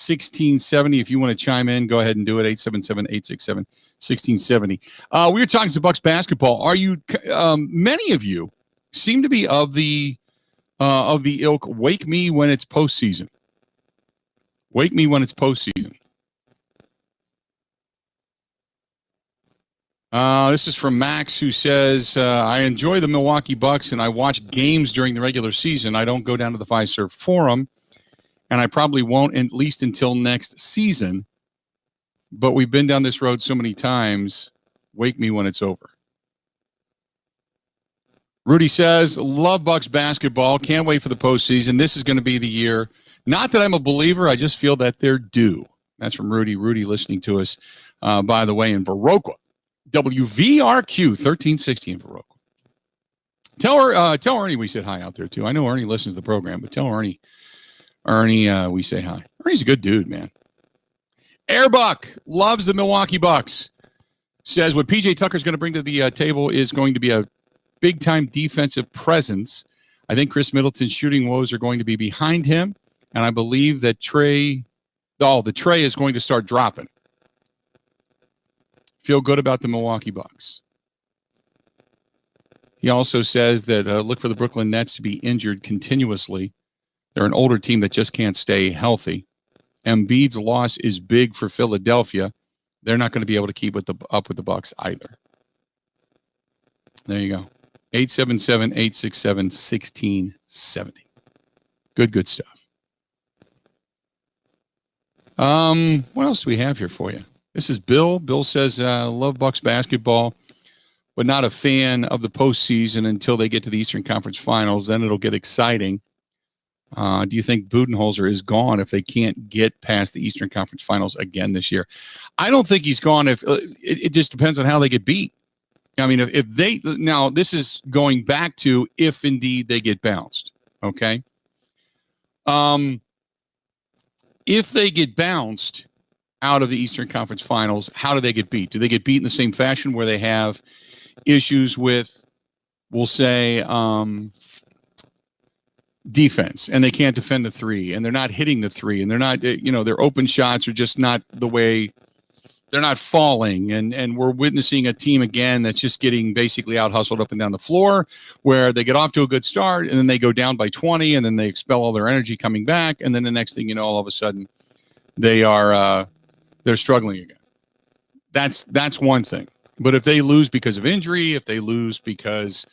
1670. If you want to chime in, go ahead and do it. 877-867-1670. We were talking some Bucks basketball. Are you? Many of you seem to be of the ilk. Wake me when it's postseason. Wake me when it's postseason. This is from Max, who says, I enjoy the Milwaukee Bucks and I watch games during the regular season. I don't go down to the Fiserv Forum, and I probably won't, at least until next season. But we've been down this road so many times. Wake me when it's over. Rudy says, love Bucks basketball. Can't wait for the postseason. This is going to be the year. Not that I'm a believer. I just feel that they're due. That's from Rudy. Rudy listening to us, by the way, in Viroqua. WVRQ 1360 in Viroqua. Tell Ernie we said hi out there, too. I know Ernie listens to the program, but tell Ernie we say hi. Ernie's a good dude, man. Airbuck loves the Milwaukee Bucks. Says what PJ Tucker's going to bring to the table is going to be a big-time defensive presence. I think Chris Middleton's shooting woes are going to be behind him, and I believe that the tray is going to start dropping. Feel good about the Milwaukee Bucks. He also says that look for the Brooklyn Nets to be injured continuously. They're an older team that just can't stay healthy. Embiid's loss is big for Philadelphia. They're not going to be able to keep up with the Bucks either. There you go. 877-867-1670. Good stuff. What else do we have here for you? This is Bill. Bill says, love Bucks basketball, but not a fan of the postseason until they get to the Eastern Conference Finals. Then it'll get exciting. Do you think Budenholzer is gone if they can't get past the Eastern Conference Finals again this year? I don't think he's gone. If it just depends on how they get beat. I mean, if they now this is going back to if indeed they get bounced. Okay. If they get bounced out of the Eastern Conference Finals, how do they get beat? Do they get beat in the same fashion where they have issues with, we'll say, defense, and they can't defend the three, and they're not hitting the three, and they're not, their open shots are just not the way, they're not falling, and we're witnessing a team again that's just getting basically out hustled up and down the floor, where they get off to a good start, and then they go down by 20, and then they expel all their energy coming back, and then the next thing you know, all of a sudden, they're struggling again. That's one thing. But if they lose because of injury, if they lose because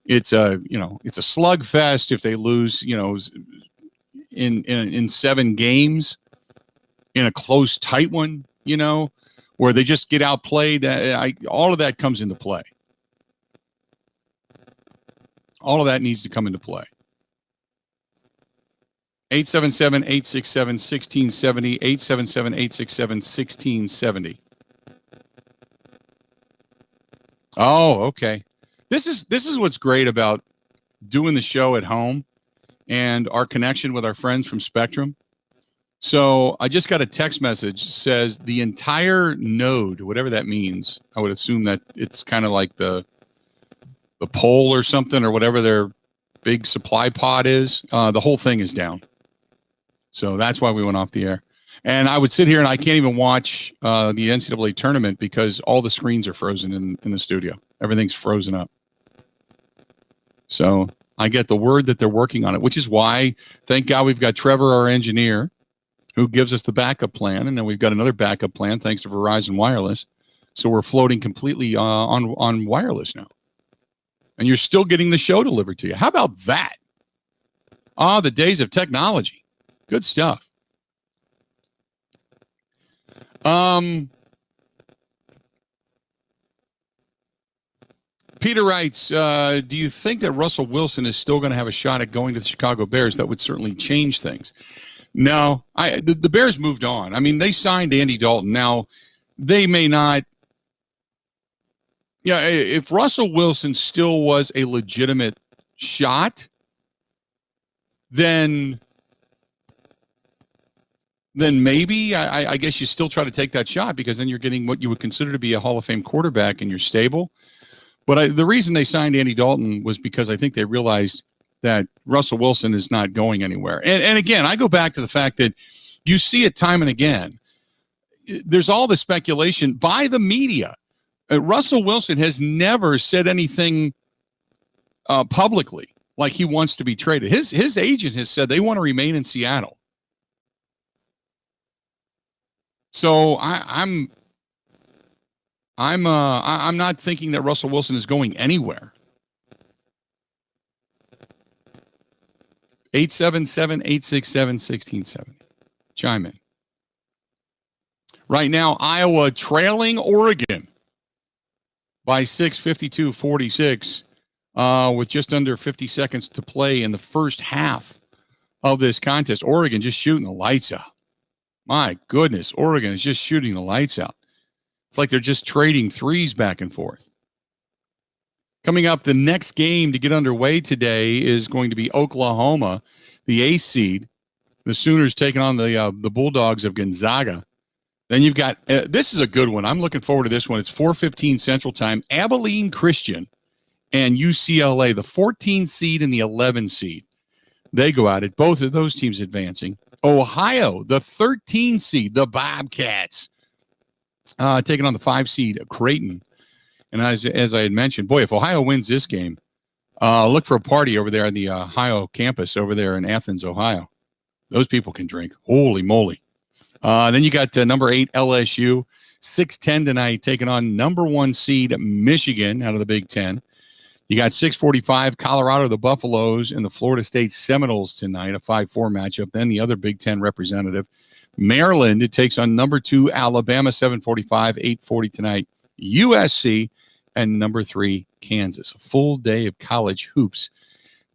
it's a slugfest, if they lose, in 7 games, in a close, tight one, where they just get outplayed, all of that comes into play. All of that needs to come into play. 877-867-1670, 877-867-1670. Oh, okay. This is what's great about doing the show at home and our connection with our friends from Spectrum. So I just got a text message says the entire node, whatever that means, I would assume that it's kind of like the pole or something, or whatever their big supply pod is. The whole thing is down. So that's why we went off the air. And I would sit here and I can't even watch the NCAA tournament because all the screens are frozen in the studio. Everything's frozen up. So I get the word that they're working on it, which is why, thank God, we've got Trevor, our engineer, who gives us the backup plan. And then we've got another backup plan thanks to Verizon Wireless. So we're floating completely on wireless now. And you're still getting the show delivered to you. How about that? The days of technology. Good stuff. Peter writes, do you think that Russell Wilson is still going to have a shot at going to the Chicago Bears? That would certainly change things. No, the Bears moved on. I mean, they signed Andy Dalton. Now, they may not. Yeah, if Russell Wilson still was a legitimate shot, then maybe I guess you still try to take that shot, because then you're getting what you would consider to be a Hall of Fame quarterback and you're stable. But the reason they signed Andy Dalton was because I think they realized that Russell Wilson is not going anywhere. And again, I go back to the fact that You see it time and again. There's all the speculation by the media. Russell Wilson has never said anything publicly like he wants to be traded. His agent has said they want to remain in Seattle. So I'm not thinking that Russell Wilson is going anywhere. 877-867-1670. Chime in. Right now, Iowa trailing Oregon by 6, 52-46, with just under 50 seconds to play in the first half of this contest. Oregon just shooting the lights out. My goodness, Oregon is just shooting the lights out. It's like they're just trading threes back and forth. Coming up, the next game to get underway today is going to be Oklahoma, the 8th seed. The Sooners taking on the Bulldogs of Gonzaga. Then you've got, this is a good one. I'm looking forward to this one. It's 4:15 Central Time. Abilene Christian and UCLA, the 14 seed and the 11 seed. They go at it. Both of those teams advancing. Ohio, the 13 seed, the Bobcats, taking on the 5 seed, Creighton. And as I had mentioned, boy, if Ohio wins this game, look for a party over there on the Ohio campus over there in Athens, Ohio. Those people can drink. Holy moly. Then you got number 8 LSU, 6:10 tonight, taking on number 1 seed Michigan out of the Big Ten. You got 6:45 Colorado, the Buffaloes, and the Florida State Seminoles tonight, a 5-4 matchup. Then the other Big Ten representative, Maryland, it takes on number 2 Alabama, 7:45, 8:40 tonight. USC and number 3 Kansas. A full day of college hoops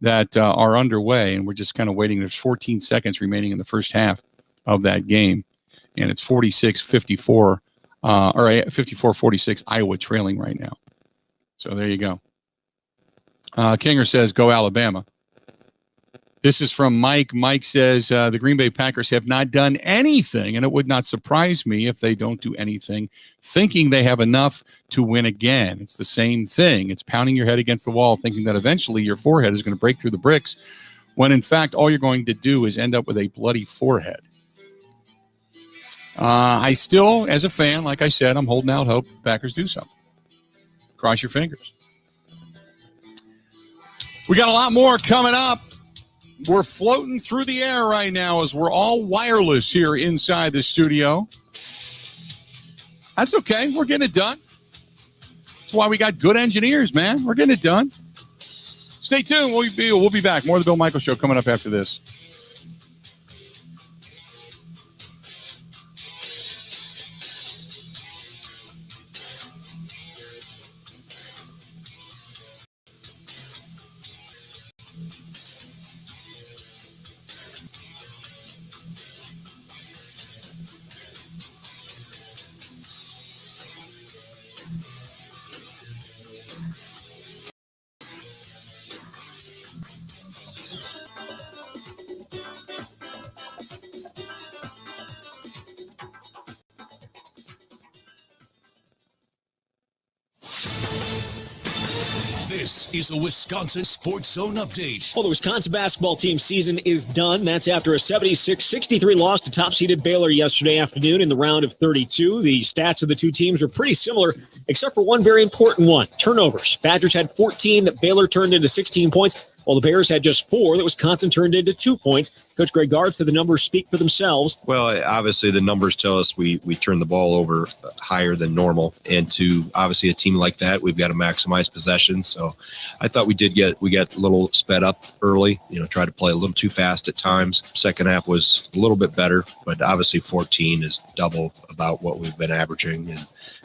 that are underway, and we're just kind of waiting. There's 14 seconds remaining in the first half of that game, and it's 46-54 or 54-46 Iowa trailing right now. So there you go. Kinger says, go Alabama. This is from Mike. Mike says, the Green Bay Packers have not done anything, and it would not surprise me if they don't do anything, thinking they have enough to win again. It's the same thing. It's pounding your head against the wall, thinking that eventually your forehead is going to break through the bricks, when in fact all you're going to do is end up with a bloody forehead. I still, as a fan, like I said, I'm holding out hope the Packers do something. Cross your fingers. We got a lot more coming up. We're floating through the air right now as we're all wireless here inside the studio. That's okay. We're getting it done. That's why we got good engineers, man. We're getting it done. Stay tuned. We'll be back. More of the Bill Michaels Show coming up after this. This is a Wisconsin Sports Zone update. Well, the Wisconsin basketball team season is done. That's after a 76-63 loss to top-seeded Baylor yesterday afternoon in the round of 32. The stats of the two teams were pretty similar, except for one very important one, turnovers. Badgers had 14 that Baylor turned into 16 points, while the Bears had just 4 that Wisconsin turned into 2 points. Coach Greg Gard said the numbers speak for themselves. Well, obviously the numbers tell us we turn the ball over higher than normal, and to obviously a team like that, we've got to maximize possessions. So I thought we got a little sped up early, tried to play a little too fast at times. Second half was a little bit better, but obviously 14 is double about what we've been averaging,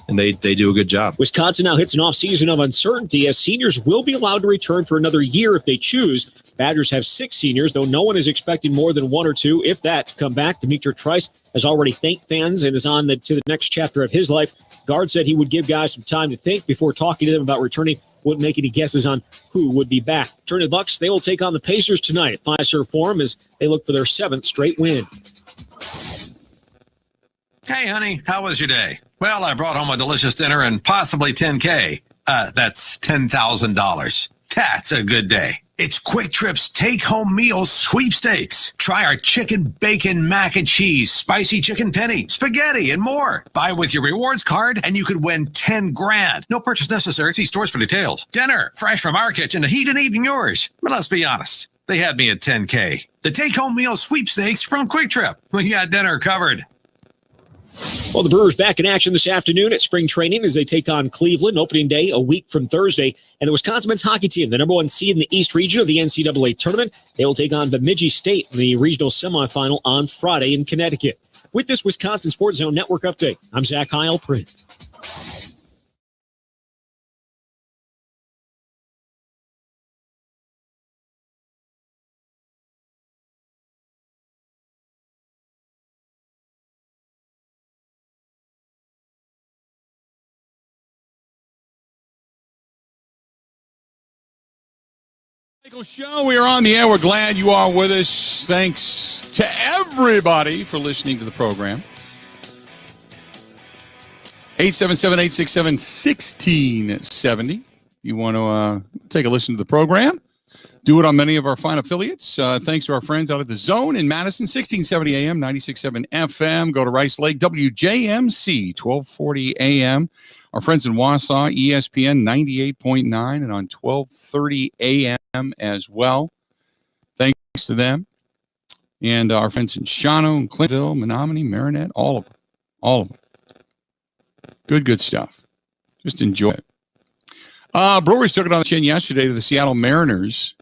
and they do a good job. Wisconsin now hits an offseason of uncertainty as seniors will be allowed to return for another year if they choose. Badgers have 6 seniors, though no one is expecting more than 1 or 2, if that, to come back. Demetric Trice has already thanked fans and is on to the next chapter of his life. Gard said he would give guys some time to think before talking to them about returning. Wouldn't make any guesses on who would be back. Turn to the Bucks. They will take on the Pacers tonight at Fiserv Forum as they look for their 7th straight win. Hey, honey, how was your day? Well, I brought home a delicious dinner and possibly $10K. That's $10,000. That's a good day. It's Quick Trip's take-home meals sweepstakes. Try our chicken bacon mac and cheese, spicy chicken penny, spaghetti, and more. Buy with your rewards card, and you could win 10 grand. No purchase necessary. See stores for details. Dinner, fresh from our kitchen to heat and eat in yours. But let's be honest, they had me at 10K. The take-home meal sweepstakes from Quick Trip. We got dinner covered. Well, the Brewers back in action this afternoon at spring training as they take on Cleveland opening day a week from Thursday. And the Wisconsin men's hockey team, the number one seed in the East region of the NCAA tournament, they will take on Bemidji State in the regional semifinal on Friday in Connecticut. With this Wisconsin Sports Zone Network update, I'm Zach Heilprin. Show. We are on the air. We're glad you are with us. Thanks to everybody for listening to the program. 877-867-1670. You want to take a listen to the program? Do it on many of our fine affiliates. Thanks to our friends out at the Zone in Madison, 1670 AM, 96.7 FM. Go to Rice Lake, WJMC, 1240 AM. Our friends in Wausau, ESPN 98.9 and on 1230 AM as well. Thanks to them. And our friends in Shawano and Clintonville, Menominee, Marinette, all of them. All of them. Good stuff. Just enjoy it. Brewers took it on the chin yesterday to the Seattle Mariners.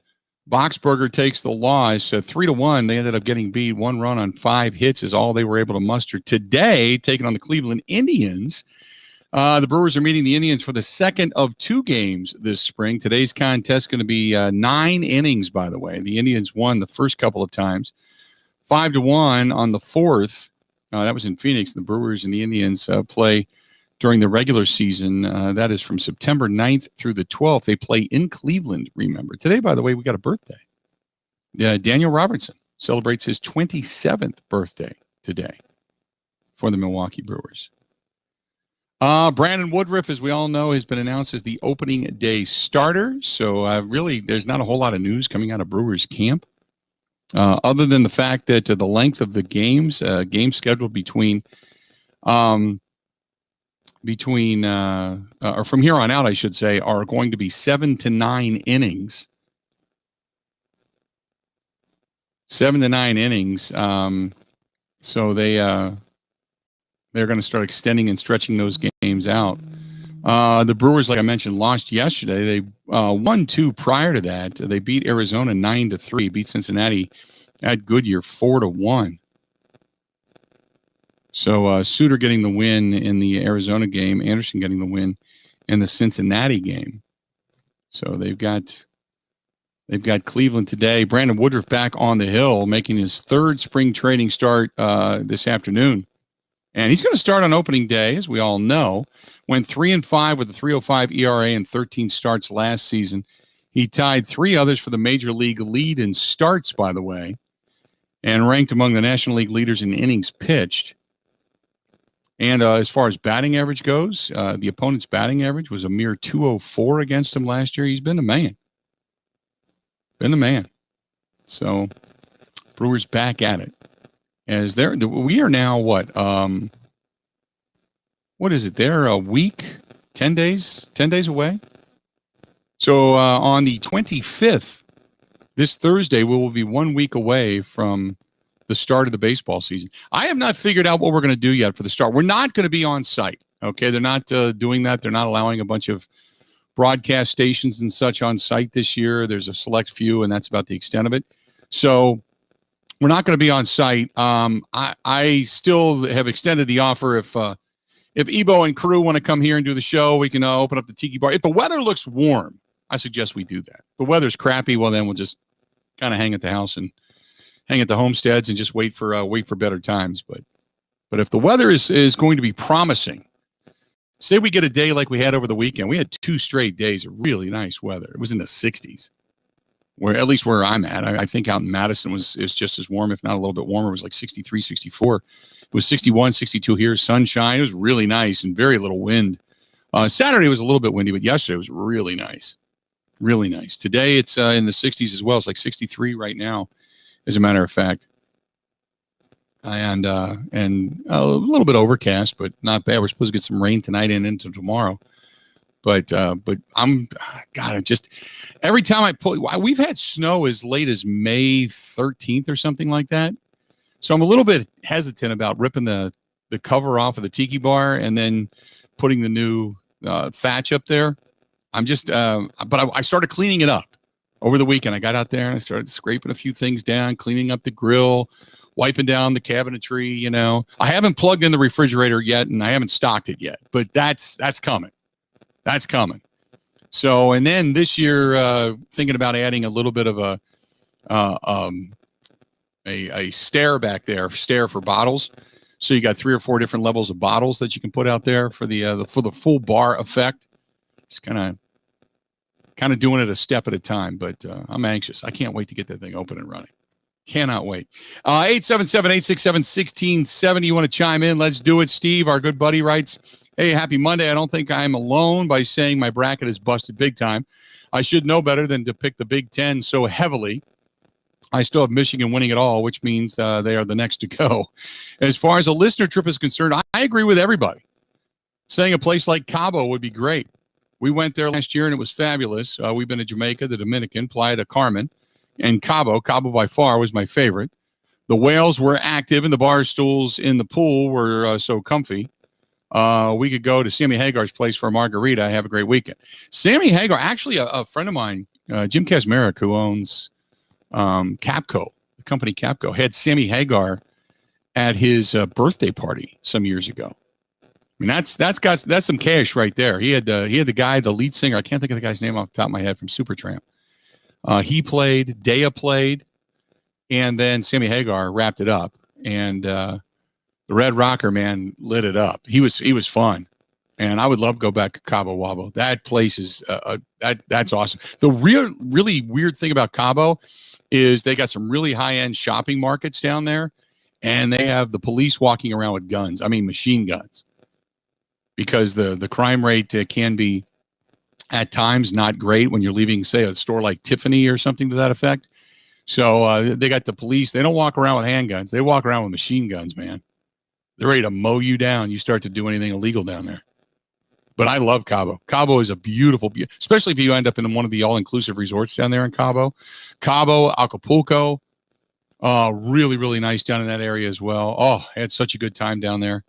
Boxberger takes the loss, 3-1. They ended up getting beat. 1 run on 5 hits is all they were able to muster. Today, taking on the Cleveland Indians. The Brewers are meeting the Indians for the second of 2 games this spring. Today's contest is going to be 9 innings, by the way. The Indians won the first couple of times. 5-1 on the 4th. That was in Phoenix. The Brewers and the Indians play during the regular season. That is from September 9th through the 12th. They play in Cleveland, remember. Today, by the way, we got a birthday. Daniel Robertson celebrates his 27th birthday today for the Milwaukee Brewers. Brandon Woodruff, as we all know, has been announced as the opening day starter. So really, there's not a whole lot of news coming out of Brewers camp. Other than the fact that the length of the games scheduled between or from here on out, I should say, are going to be 7 to 9 innings. 7 to 9 innings. So they're going to start extending and stretching those games out. The Brewers, like I mentioned, lost yesterday. They won 2 prior to that. They beat Arizona 9-3. Beat Cincinnati at Goodyear 4-1. So Suter getting the win in the Arizona game, Anderson getting the win in the Cincinnati game. So they've got Cleveland today. Brandon Woodruff back on the hill, making his 3rd spring training start this afternoon. And he's going to start on opening day, as we all know. Went 3-5 with a 3.05 ERA and 13 starts last season. He tied 3 others for the Major League lead in starts, by the way, and ranked among the National League leaders in innings pitched. And as far as batting average goes, the opponent's batting average was a mere 204 against him last year. He's been the man. So Brewers back at it. As we are now what is it? They're a week, 10 days away. So on the 25th, this Thursday, we will be 1 week away from the start of the baseball season. I have not figured out what we're going to do yet for the start. We're not going to be on site. Okay. They're not doing that. They're not allowing a bunch of broadcast stations and such on site this year. There's a select few, and that's about the extent of it. So we're not going to be on site. I still have extended the offer. If Ebo and crew want to come here and do the show, we can open up the tiki bar. If the weather looks warm, I suggest we do that. If the weather's crappy, well, then we'll just kind of hang at the house and hang at the homesteads and just wait for better times. But if the weather is going to be promising, say we get a day like we had over the weekend. We had 2 straight days of really nice weather. It was in the 60s, at least where I'm at. I think out in Madison is just as warm, if not a little bit warmer. It was like 63, 64. It was 61, 62 here, sunshine. It was really nice and very little wind. Saturday was a little bit windy, but yesterday was really nice. Really nice. Today it's in the 60s as well. It's like 63 right now, as a matter of fact. And a little bit overcast, but not bad. We're supposed to get some rain tonight and into tomorrow. But I'm, God, just every time we've had snow as late as May 13th or something like that. So I'm a little bit hesitant about ripping the cover off of the tiki bar and then putting the new thatch up there. I'm just, but I started cleaning it up over the weekend. I got out there and I started scraping a few things down, cleaning up the grill, wiping down the cabinetry. You know, I haven't plugged in the refrigerator yet, and I haven't stocked it yet, but that's coming. That's coming. So, and then this year, thinking about adding a little bit of a stair back there, stair for bottles. So you got 3 or 4 different levels of bottles that you can put out there for the full bar effect. It's kind of doing it a step at a time, but I'm anxious. I can't wait to get that thing open and running. Cannot wait. 877-867-1670. You want to chime in? Let's do it. Steve, our good buddy, writes, hey, happy Monday. I don't think I'm alone by saying my bracket is busted big time. I should know better than to pick the Big Ten so heavily. I still have Michigan winning it all, which means they are the next to go. As far as a listener trip is concerned, I agree with everybody. Saying a place like Cabo would be great. We went there last year, and it was fabulous. We've been to Jamaica, the Dominican, Playa del Carmen, and Cabo. Cabo by far was my favorite. The whales were active, and the bar stools in the pool were so comfy. We could go to Sammy Hagar's place for a margarita. Have a great weekend. Sammy Hagar, actually a friend of mine, Jim Kazmarek, who owns Capco, the company Capco, had Sammy Hagar at his birthday party some years ago. I mean, that's some cash right there. He had the guy, the lead singer. I can't think of the guy's name off the top of my head, from Supertramp. He played, Dea played, and then Sammy Hagar wrapped it up. And the Red Rocker, man, lit it up. He was fun, and I would love to go back to Cabo Wabo. That place is that's awesome. The really weird thing about Cabo is they got some really high-end shopping markets down there, and they have the police walking around with guns. I mean, machine guns. Because the crime rate can be at times not great when you're leaving, say, a store like Tiffany or something to that effect. So they got the police. They don't walk around with handguns. They walk around with machine guns, man. They're ready to mow you down. You start to do anything illegal down there. But I love Cabo. Cabo is a beautiful, especially if you end up in one of the all-inclusive resorts down there in Cabo. Cabo, Acapulco, really, really nice down in that area as well. Oh, I had such a good time down there.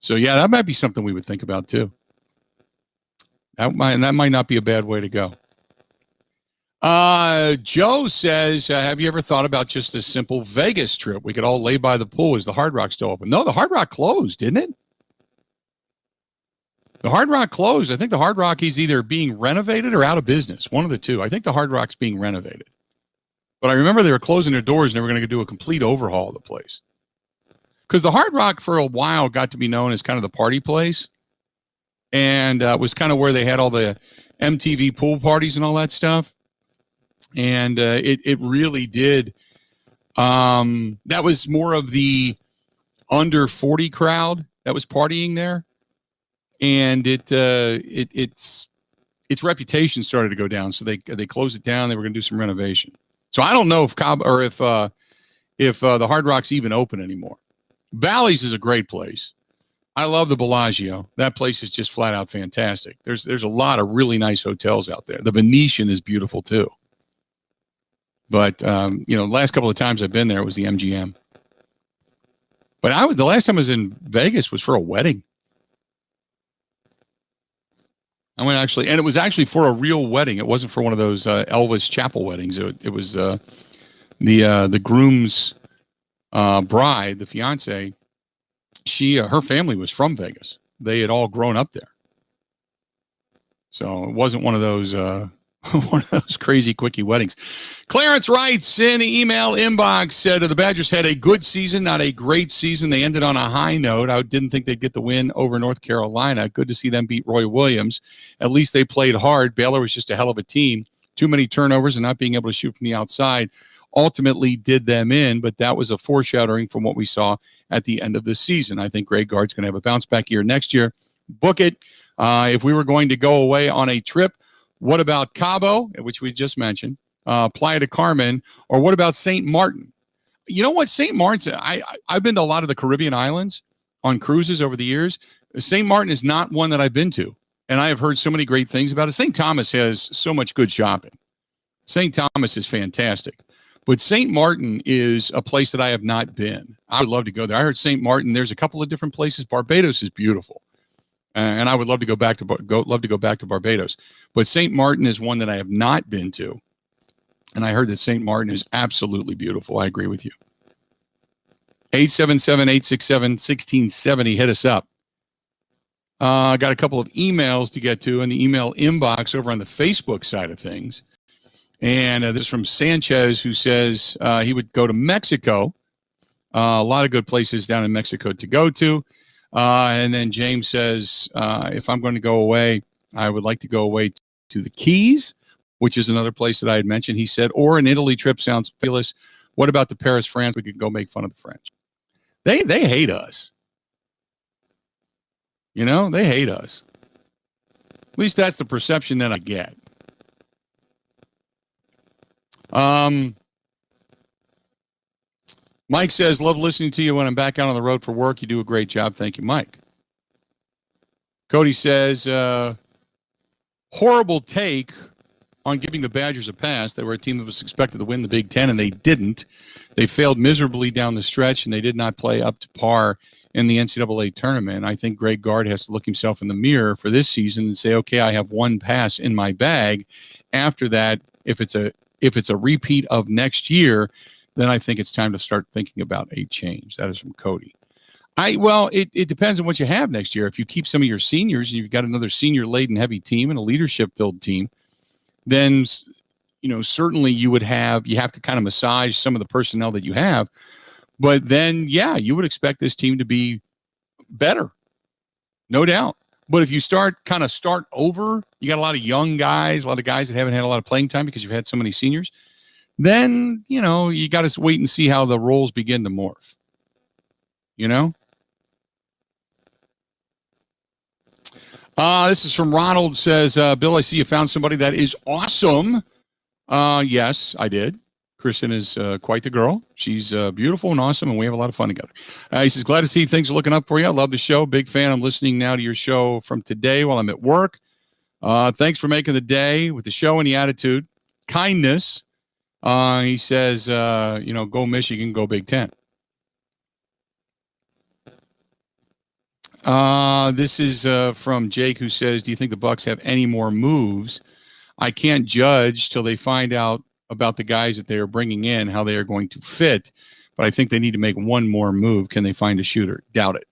So, yeah, that might be something we would think about, too. That might not be a bad way to go. Joe says, have you ever thought about just a simple Vegas trip? We could all lay by the pool. Is the Hard Rock still open? No, the Hard Rock closed, didn't it? The Hard Rock closed. I think the Hard Rock is either being renovated or out of business. One of the two. I think the Hard Rock's being renovated. But I remember they were closing their doors and they were going to do a complete overhaul of the place. Because the Hard Rock for a while got to be known as kind of the party place, and was kind of where they had all the MTV pool parties and all that stuff. And it really did. That was more of the under 40 crowd that was partying there, and its reputation started to go down. So they closed it down. They were going to do some renovation. So I don't know if the Hard Rock's even open anymore. Bally's is a great place. I love the Bellagio. That place is just flat out fantastic. There's a lot of really nice hotels out there. The Venetian is beautiful too. But the last couple of times I've been there, it was the MGM. But the last time I was in Vegas was for a wedding. I went and it was actually for a real wedding. It wasn't for one of those Elvis Chapel weddings. It was the groom's bride, the fiance. Her family was from Vegas. They had all grown up there. So it wasn't one of those crazy quickie weddings. Clarence writes in the email inbox, said the Badgers had a good season, not a great season. They ended on a high note. I didn't think they'd get the win over North Carolina. Good to see them beat Roy Williams. At least they played hard. Baylor was just a hell of a team. Too many turnovers and not being able to shoot from the outside ultimately did them in, but that was a foreshadowing from what we saw at the end of the season. I think Greg Gard's going to have a bounce back year next year. Book it. If we were going to go away on a trip, What about Cabo, which we just mentioned, Playa del Carmen, or what about St. Martin? You know what? St. Martin's, I've been to a lot of the Caribbean islands on cruises over the years. St. Martin is not one that I've been to, and I have heard so many great things about it. St. Thomas has so much good shopping. St. Thomas is fantastic. But St. Martin is a place that I have not been. I would love to go there. I heard St. Martin, there's a couple of different places. Barbados is beautiful. And I would love to go back to Barbados. But St. Martin is one that I have not been to. And I heard that St. Martin is absolutely beautiful. I agree with you. 877-867-1670. Hit us up. I got a couple of emails to get to in the email inbox over on the Facebook side of things. And this is from Sanchez, who says he would go to Mexico. A lot of good places down in Mexico to go to. And then James says, if I'm going to go away, I would like to go away to the Keys, which is another place that I had mentioned. He said, or an Italy trip sounds fabulous. What about the Paris, France? We could go make fun of the French. They hate us. You know, they hate us. At least that's the perception that I get. Mike says, love listening to you when I'm back out on the road for work. You do a great job. Thank you, Mike. Cody says, horrible take on giving the Badgers a pass. They were a team that was expected to win the Big Ten, and they didn't. They failed miserably down the stretch, and they did not play up to par in the NCAA tournament. I think Greg Gard has to look himself in the mirror for this season and say, okay, I have one pass in my bag. After that, if it's a repeat of next year, then I think it's time to start thinking about a change. That is from Cody. It depends on what you have next year. If you keep some of your seniors and you've got another senior-laden heavy team and a leadership-filled team, then, certainly you have to kind of massage some of the personnel that you have. But then, yeah, you would expect this team to be better. No doubt. But if you start over, you got a lot of young guys, a lot of guys that haven't had a lot of playing time because you've had so many seniors, then, you got to wait and see how the roles begin to morph. This is from Ronald, says, Bill, I see you found somebody that is awesome. Yes, I did. Kristen is quite the girl. She's beautiful and awesome, and we have a lot of fun together. He says, glad to see things are looking up for you. I love the show. Big fan. I'm listening now to your show from today while I'm at work. Thanks for making the day with the show and the attitude. Kindness. He says, go Michigan, go Big Ten. This is from Jake, who says, do you think the Bucs have any more moves? I can't judge till they find out about the guys that they are bringing in, how they are going to fit, but I think they need to make one more move. Can they find a shooter? Doubt it.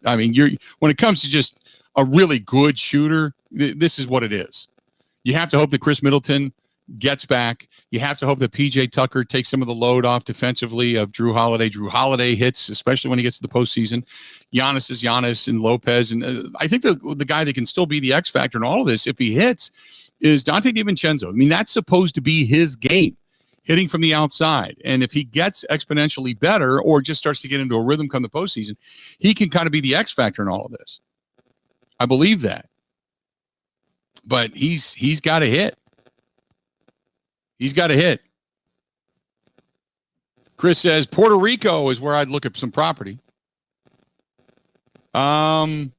I mean, when it comes to just a really good shooter, this is what it is. You have to hope that Chris Middleton gets back. You have to hope that PJ Tucker takes some of the load off defensively of Drew Holiday. Drew Holiday hits, especially when he gets to the postseason. Giannis is Giannis, and Lopez. And I think the guy that can still be the X factor in all of this, if he hits, is Dante DiVincenzo. I mean, that's supposed to be his game, hitting from the outside. And if he gets exponentially better or just starts to get into a rhythm come the postseason, he can kind of be the X factor in all of this. I believe that. But he's got to hit. He's got to hit. Chris says, Puerto Rico is where I'd look at some property. Kinger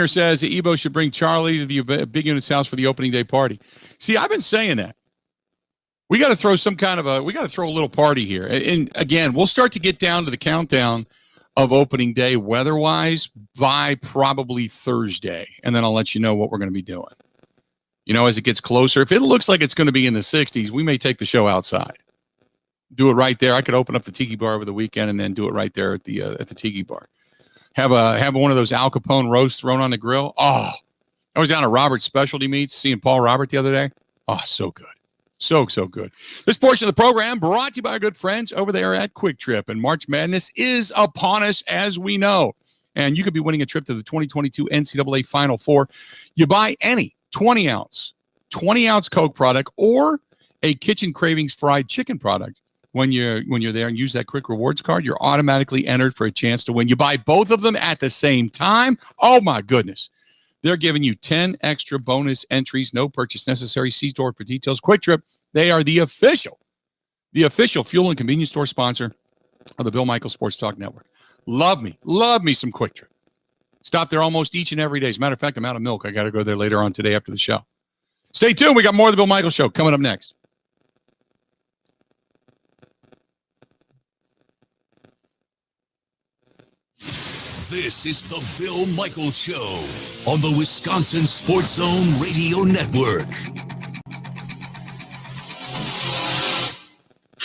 says, Ebo should bring Charlie to the Big Unit's house for the opening day party. See, I've been saying that. We got to throw a little party here. And again, we'll start to get down to the countdown of opening day weather-wise by probably Thursday. And then I'll let you know what we're going to be doing. As it gets closer, if it looks like it's going to be in the 60s, we may take the show outside. Do it right there. I could open up the Tiki Bar over the weekend and then do it right there at the Tiki Bar. Have one of those Al Capone roasts thrown on the grill. Oh, I was down at Robert's Specialty Meats seeing Paul Robert the other day. Oh, so good. So good. This portion of the program brought to you by our good friends over there at Quick Trip. And March Madness is upon us, as we know. And you could be winning a trip to the 2022 NCAA Final Four. You buy any 20-ounce Coke product or a Kitchen Cravings fried chicken product. When you're there and use that Quick Rewards card, you're automatically entered for a chance to win. You buy both of them at the same time. Oh, my goodness. They're giving you 10 extra bonus entries, no purchase necessary. See store for details. Quick Trip, they are the official fuel and convenience store sponsor of the Bill Michaels Sports Talk Network. Love me some Quick Trip. Stop there almost each and every day. As a matter of fact, I'm out of milk. I got to go there later on today after the show. Stay tuned. We got more of the Bill Michaels Show coming up next. This is the Bill Michaels Show on the Wisconsin Sports Zone Radio Network.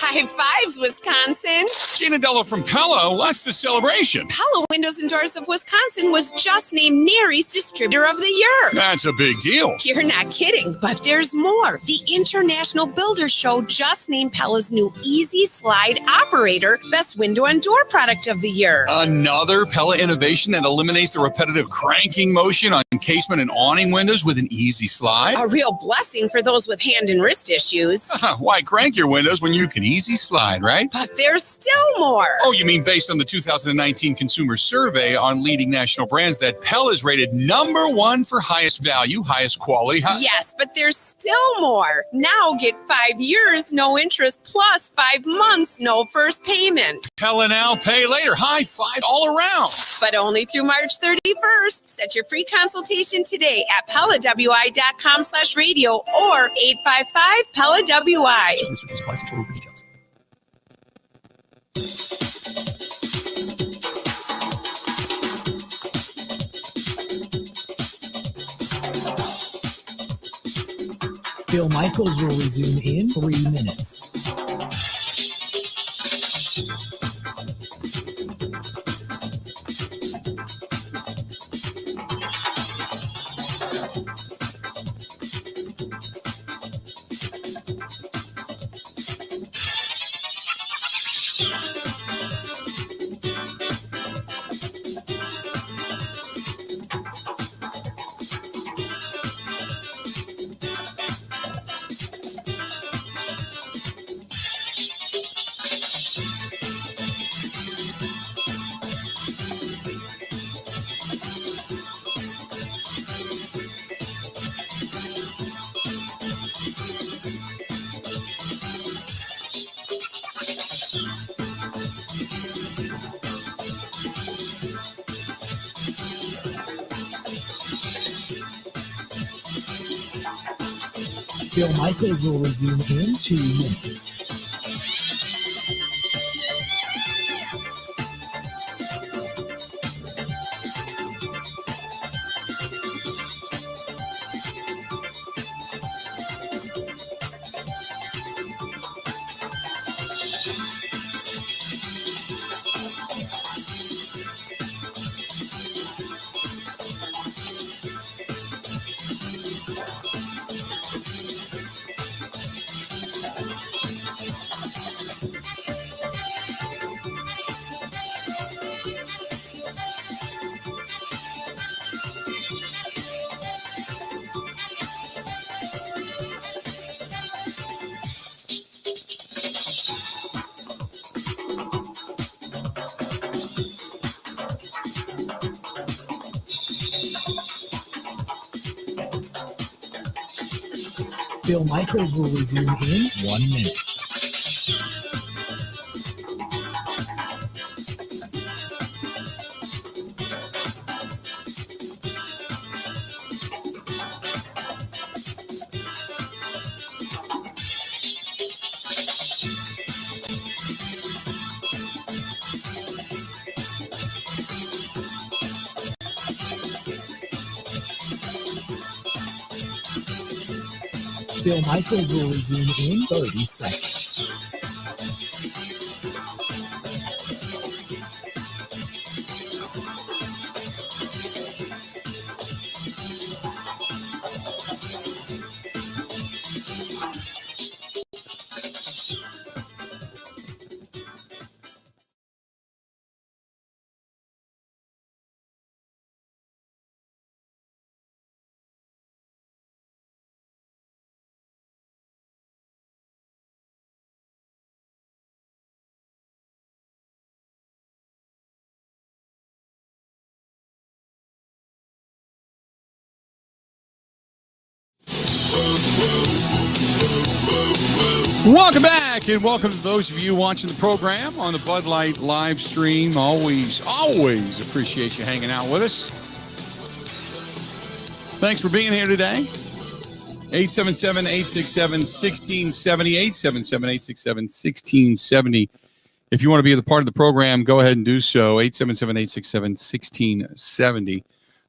High fives, Wisconsin. Gina Della from Pella. What's the celebration? Pella Windows and Doors of Wisconsin was just named NARY's Distributor of the Year. That's a big deal. You're not kidding, but there's more. The International Builder Show just named Pella's new Easy Slide Operator Best Window and Door Product of the Year. Another Pella innovation that eliminates the repetitive cranking motion on casement and awning windows with an easy slide. A real blessing for those with hand and wrist issues. Why crank your windows when you can easy slide, right? But there's still more. Oh, you mean based on the 2019 Consumer Survey on leading national brands that Pella is rated #1 for highest value, highest quality. Yes, but there's still more. Now get 5 years, no interest, plus 5 months, no first payment. Pella now, pay later. High five all around. But only through March 31st. Set your free consultation today at PellaWI.com/radio or 855-PELLA-WI. Bill Michaels will resume in 3 minutes. Bill Michaels will resume in 2 minutes. Bill Michaels will resume in 1 minute. Bill Michaels will resume in 30 seconds. Welcome back, and welcome to those of you watching the program on the Bud Light live stream. Always appreciate you hanging out with us. Thanks for being here today. 877-867-1670, 877-867-1670. If you want to be a part of the program, go ahead and do so, 877-867-1670.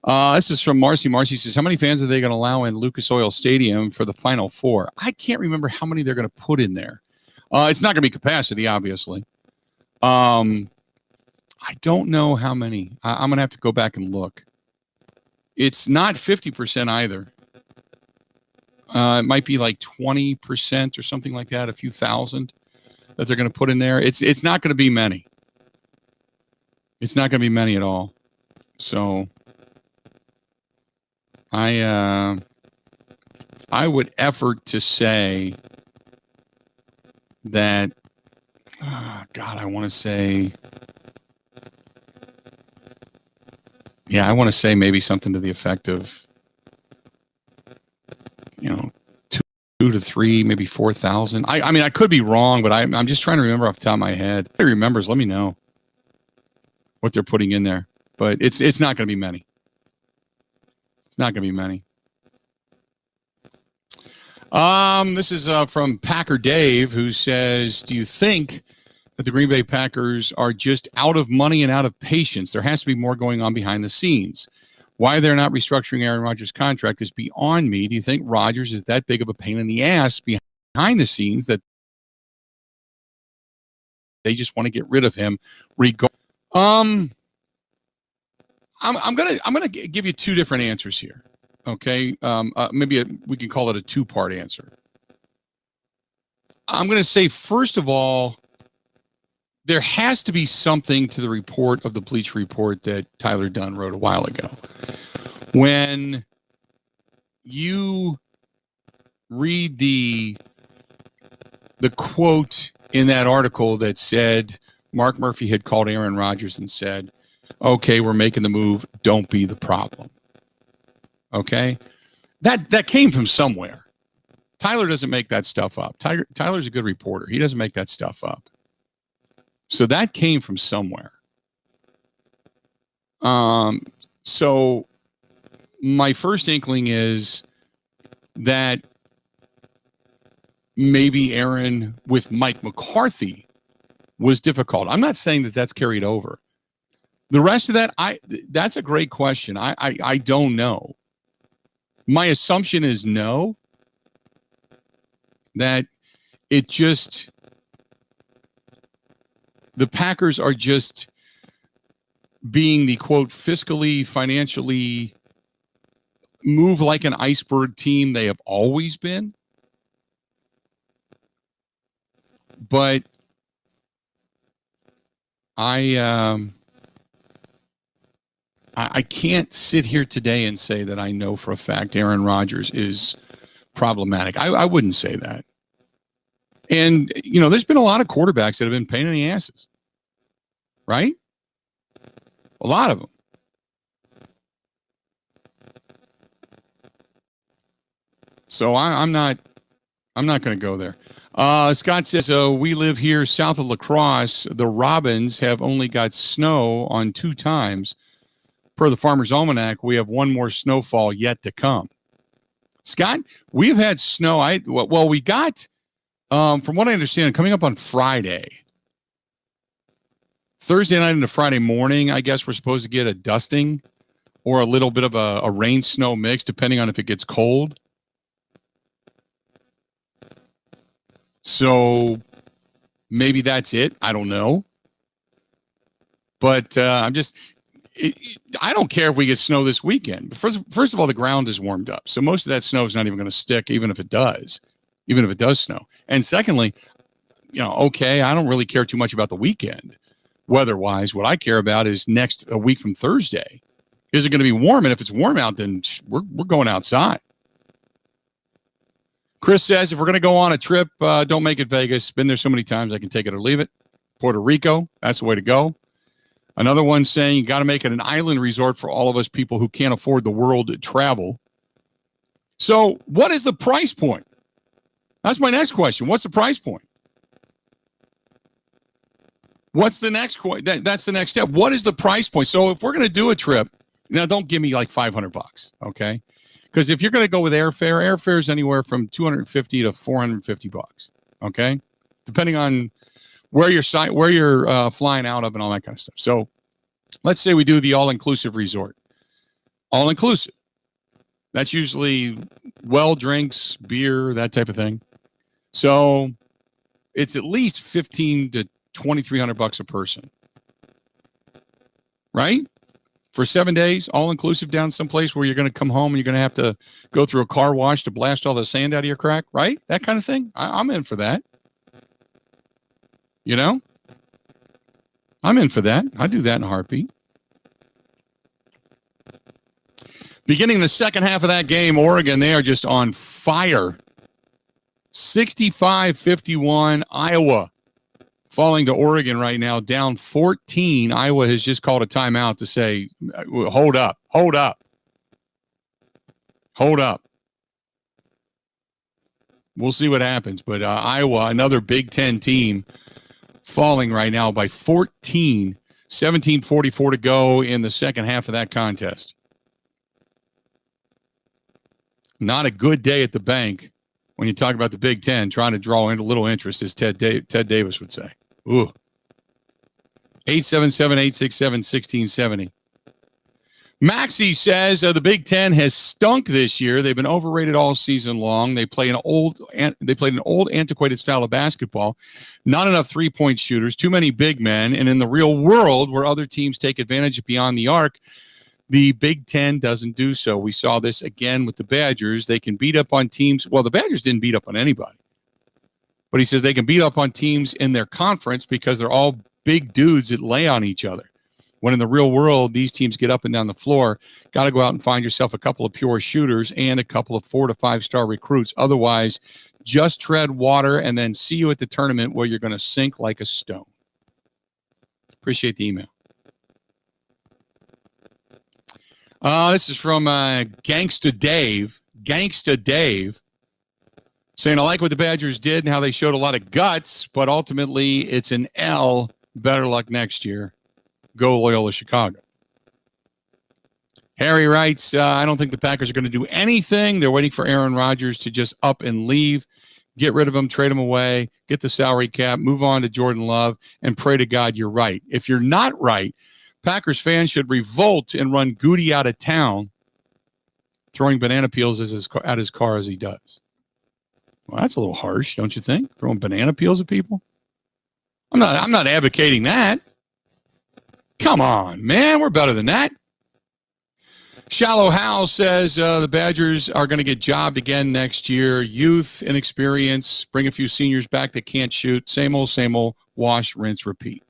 This is from Marcy. Marcy says, how many fans are they going to allow in Lucas Oil Stadium for the Final Four? I can't remember how many they're going to put in there. It's not going to be capacity, obviously. I don't know how many. I'm going to have to go back and look. It's not 50% either. It might be like 20% or something like that, a few thousand that they're going to put in there. It's not going to be many. It's not going to be many at all. So I would effort to say that, I want to say, I want to say maybe something to the effect of, 2 to 3, maybe 4,000. I mean, I could be wrong, but I'm just trying to remember off the top of my head. If anybody remembers, let me know what they're putting in there. But it's not going to be many. It's not going to be many. This is from Packer Dave, who says, do you think that the Green Bay Packers are just out of money and out of patience? There has to be more going on behind the scenes. Why they're not restructuring Aaron Rodgers' contract is beyond me. Do you think Rodgers is that big of a pain in the ass behind the scenes that they just want to get rid of him? I'm gonna give you two different answers here. Okay, maybe we can call it a two-part answer. I'm going to say, first of all, there has to be something to the report of the Bleacher Report that Tyler Dunn wrote a while ago. When you read the quote in that article that said Mark Murphy had called Aaron Rodgers and said, okay, we're making the move, don't be the problem. Okay? That came from somewhere. Tyler doesn't make that stuff up. Tyler's a good reporter. He doesn't make that stuff up. So that came from somewhere. So my first inkling is that maybe Aaron with Mike McCarthy was difficult. I'm not saying that that's carried over. The rest of that, that's a great question. I don't know. My assumption is no. That it just, the Packers are just being the, quote, fiscally, financially move like an iceberg team they have always been. But I can't sit here today and say that I know for a fact Aaron Rodgers is problematic. I wouldn't say that. And, there's been a lot of quarterbacks that have been pain in the asses. Right? A lot of them. So I'm not going to go there. Scott says, we live here south of La Crosse. The Robins have only got snow on 2 times. Per the Farmer's Almanac, we have one more snowfall yet to come. Scott, we've had snow. We got, from what I understand, coming up on Friday. Thursday night into Friday morning, I guess we're supposed to get a dusting or a little bit of a rain-snow mix, depending on if it gets cold. So maybe that's it. I don't know. But I don't care if we get snow this weekend. First of all, the ground is warmed up. So most of that snow is not even going to stick, even if it does snow. And secondly, okay, I don't really care too much about the weekend weather-wise. What I care about is a week from Thursday. Is it going to be warm? And if it's warm out, then we're going outside. Chris says, if we're going to go on a trip, don't make it Vegas. Been there so many times, I can take it or leave it. Puerto Rico, that's the way to go. Another one saying you got to make it an island resort for all of us people who can't afford the world travel. So what is the price point? That's my next question. What's the price point? What's the next that's the next step. What is the price point? So if we're going to do a trip, now don't give me like $500, okay? Because if you're going to go with airfare is anywhere from $250 to $450, okay? Depending on where you're flying out of and all that kind of stuff. So let's say we do the all-inclusive resort. All-inclusive. That's usually drinks, beer, that type of thing. So it's at least $1,500 to $2,300 a person, right? For 7 days, all inclusive down someplace where you're going to come home and you're going to have to go through a car wash to blast all the sand out of your crack, right? That kind of thing. I'm in for that. You know, I'm in for that. I do that in a heartbeat. Beginning the second half of that game, Oregon, they are just on fire. 65-51, Iowa falling to Oregon right now, down 14. Iowa has just called a timeout to say, hold up. We'll see what happens. But Iowa, another Big Ten team, falling right now by 14, 17:44 to go in the second half of that contest. Not a good day at the bank when you talk about the Big Ten, trying to draw in a little interest, as Ted Davis would say. Ooh. 877-867-1670. Maxie says the Big Ten has stunk this year. They've been overrated all season long. They played an old, antiquated style of basketball. Not enough three-point shooters. Too many big men. And in the real world, where other teams take advantage beyond the arc, the Big Ten doesn't do so. We saw this again with the Badgers. They can beat up on teams. Well, the Badgers didn't beat up on anybody. But he says they can beat up on teams in their conference because they're all big dudes that lay on each other. When in the real world, these teams get up and down the floor. Got to go out and find yourself a couple of pure shooters and a couple of 4 to 5 star recruits. Otherwise, just tread water and then see you at the tournament where you're going to sink like a stone. Appreciate the email. This is from Gangsta Dave, saying, I like what the Badgers did and how they showed a lot of guts, but ultimately it's an L. Better luck next year. Go Loyola Chicago. Harry writes, I don't think the Packers are going to do anything. They're waiting for Aaron Rodgers to just up and leave, get rid of him, trade him away, get the salary cap, move on to Jordan Love, and pray to God you're right. If you're not right, Packers fans should revolt and run Goody out of town, throwing banana peels at his car as he does. Well, that's a little harsh, don't you think? Throwing banana peels at people? I'm not advocating that. Come on, man. We're better than that. Shallow Hal says the Badgers are going to get jobbed again next year. Youth, inexperience, bring a few seniors back that can't shoot. Same old, wash, rinse, repeat.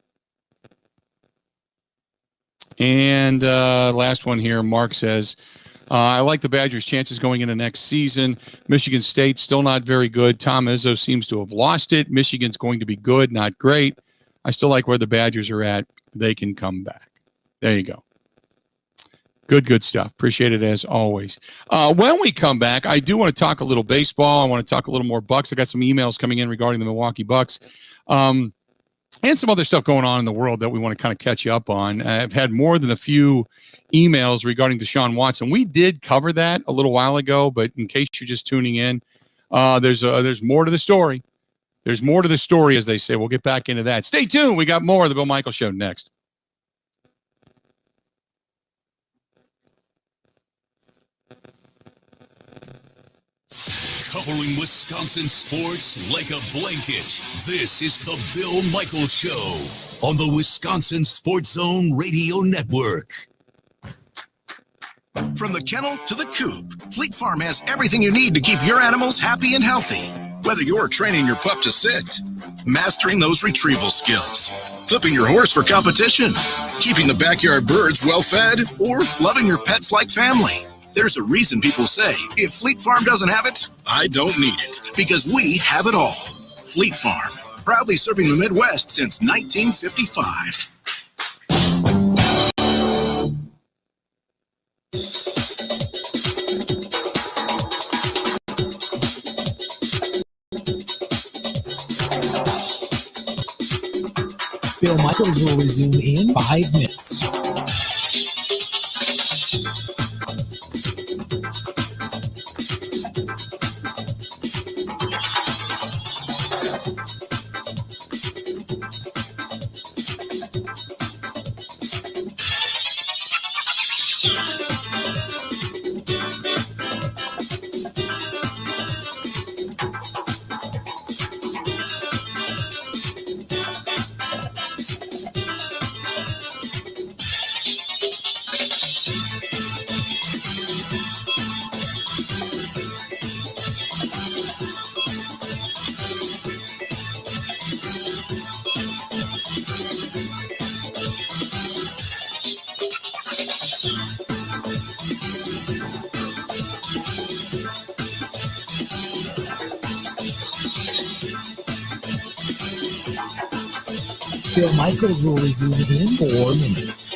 And last one here, Mark says, I like the Badgers' chances going into next season. Michigan State, still not very good. Tom Izzo seems to have lost it. Michigan's going to be good, not great. I still like where the Badgers are at. They can come back. There you go. Good stuff. Appreciate it as always. When we come back, I do want to talk a little baseball. I want to talk a little more Bucks. I got some emails coming in regarding the Milwaukee Bucks. And some other stuff going on in the world that we want to kind of catch you up on. I've had more than a few emails regarding Deshaun Watson. We did cover that a little while ago, but in case you're just tuning in, there's more to the story. There's more to the story, as they say. We'll get back into that. Stay tuned. We got more of the Bill Michaels Show next. Covering Wisconsin sports like a blanket. This is the Bill Michaels Show on the Wisconsin Sports Zone Radio Network. From the kennel to the coop, Fleet Farm has everything you need to keep your animals happy and healthy. Whether you're training your pup to sit, mastering those retrieval skills, flipping your horse for competition, keeping the backyard birds well fed, or loving your pets like family. There's a reason people say, if Fleet Farm doesn't have it, I don't need it. Because we have it all. Fleet Farm, proudly serving the Midwest since 1955. Bill Michaels will resume in 5 minutes. Bill Michaels will resume in 4 minutes.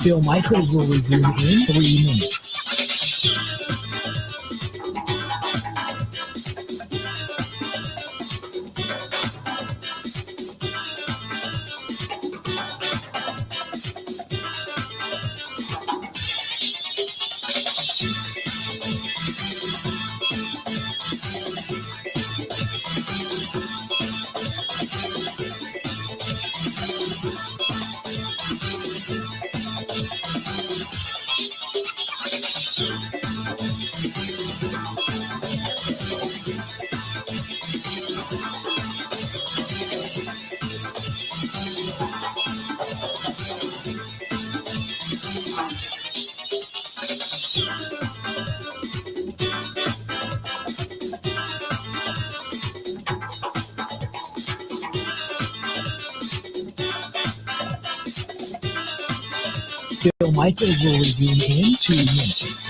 Bill Michaels will resume in 3 minutes. Bill Michaels will resume in 2 minutes.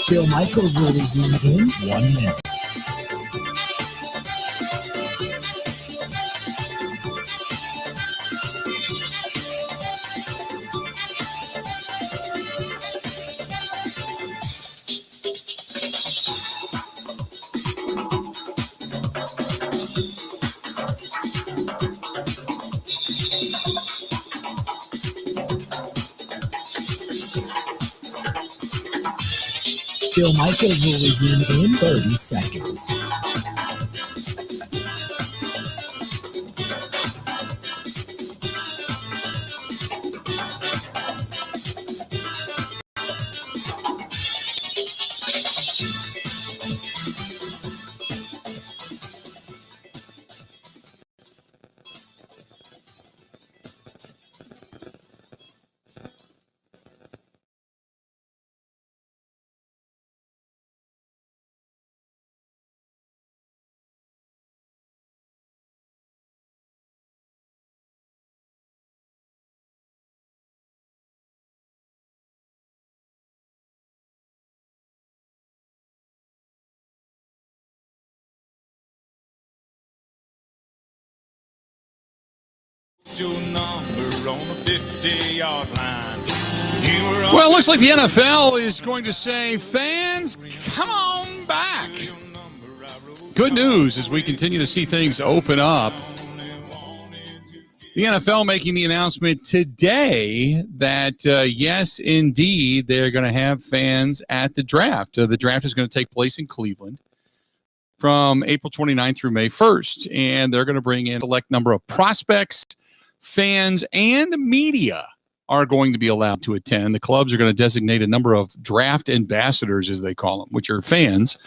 Bill Michaels will resume in 1 minute. Bill Michaels will resume in 30 seconds. your number on the 50-yard line. Well, it looks like the NFL is going to say, fans, come on back. Good news as we continue to see things open up. The NFL making the announcement today that, yes, indeed, they're going to have fans at the draft. The draft is going to take place in Cleveland from April 29th through May 1st. And they're going to bring in a select number of prospects, fans, and media are going to be allowed to attend. The clubs are going to designate a number of draft ambassadors, as they call them, which are fans.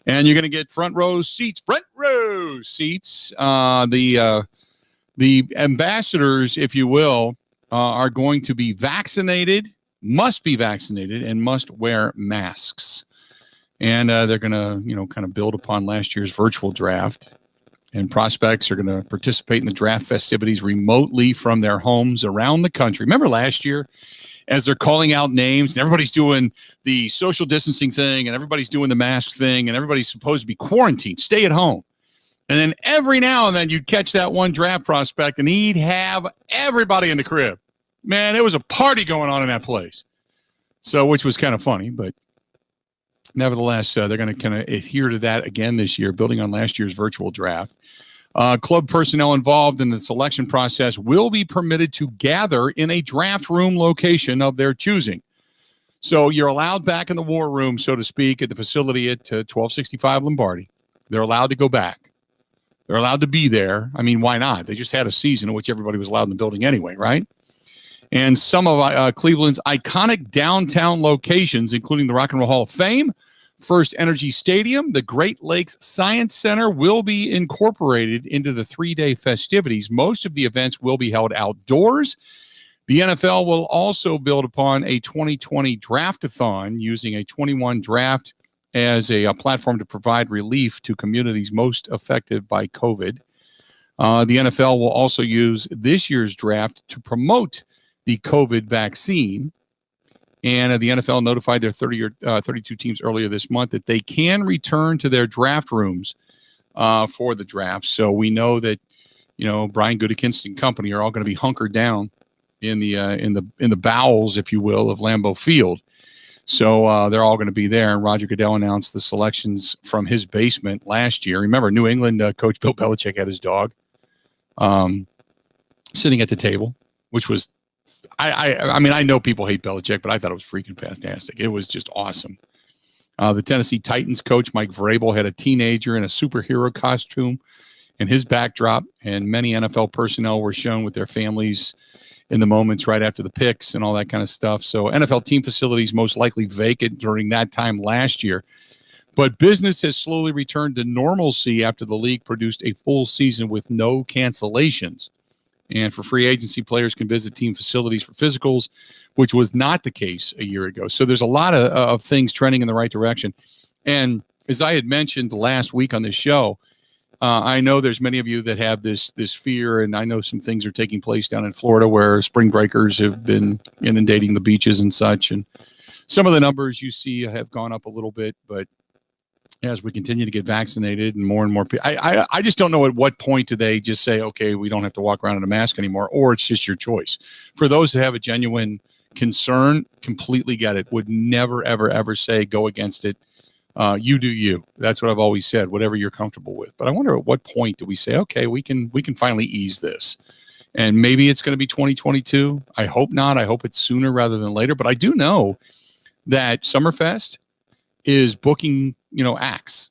And you're going to get front row seats. The ambassadors, if you will, are going to be vaccinated, must be vaccinated, and must wear masks. And they're going to, kind of build upon last year's virtual draft. And prospects are going to participate in the draft festivities remotely from their homes around the country. Remember last year, as they're calling out names, and everybody's doing the social distancing thing, and everybody's doing the mask thing, and everybody's supposed to be quarantined, stay at home. And then every now and then you'd catch that one draft prospect, and he'd have everybody in the crib. Man, it was a party going on in that place. So, which was kind of funny, but nevertheless, they're going to kind of adhere to that again this year, building on last year's virtual draft. Club personnel involved in the selection process will be permitted to gather in a draft room location of their choosing. So you're allowed back in the war room, so to speak, at the facility at 1265 Lombardi. They're allowed to go back. They're allowed to be there. I mean, why not? They just had a season in which everybody was allowed in the building anyway, right? And some of Cleveland's iconic downtown locations, including the Rock and Roll Hall of Fame, First Energy Stadium, the Great Lakes Science Center, will be incorporated into the 3-day festivities. Most of the events will be held outdoors. The NFL will also build upon a 2020 draft-a-thon, using a 21 draft as a platform to provide relief to communities most affected by COVID. The NFL will also use this year's draft to promote the COVID vaccine. And the NFL notified their 32 teams earlier this month that they can return to their draft rooms for the draft. So we know that, Brian Gutekunst and company are all going to be hunkered down in the bowels, if you will, of Lambeau Field. So they're all going to be there. And Roger Goodell announced the selections from his basement last year. Remember, New England coach Bill Belichick had his dog sitting at the table, which was, I mean, I know people hate Belichick, but I thought it was freaking fantastic. It was just awesome. The Tennessee Titans coach Mike Vrabel had a teenager in a superhero costume in his backdrop, and many NFL personnel were shown with their families in the moments right after the picks and all that kind of stuff. So NFL team facilities most likely vacant during that time last year. But business has slowly returned to normalcy after the league produced a full season with no cancellations. And for free agency, players can visit team facilities for physicals, which was not the case a year ago. So there's a lot of things trending in the right direction. And as I had mentioned last week on this show, I know there's many of you that have this fear, and I know some things are taking place down in Florida where spring breakers have been inundating the beaches and such. And some of the numbers you see have gone up a little bit, but as we continue to get vaccinated and more people, I just don't know at what point do they just say, okay, we don't have to walk around in a mask anymore, or it's just your choice. For those that have a genuine concern, completely get it. Would never, ever, ever say go against it. You do you. That's what I've always said, whatever you're comfortable with. But I wonder at what point do we say, okay, we can finally ease this. And maybe it's going to be 2022. I hope not. I hope it's sooner rather than later. But I do know that Summerfest is booking, acts.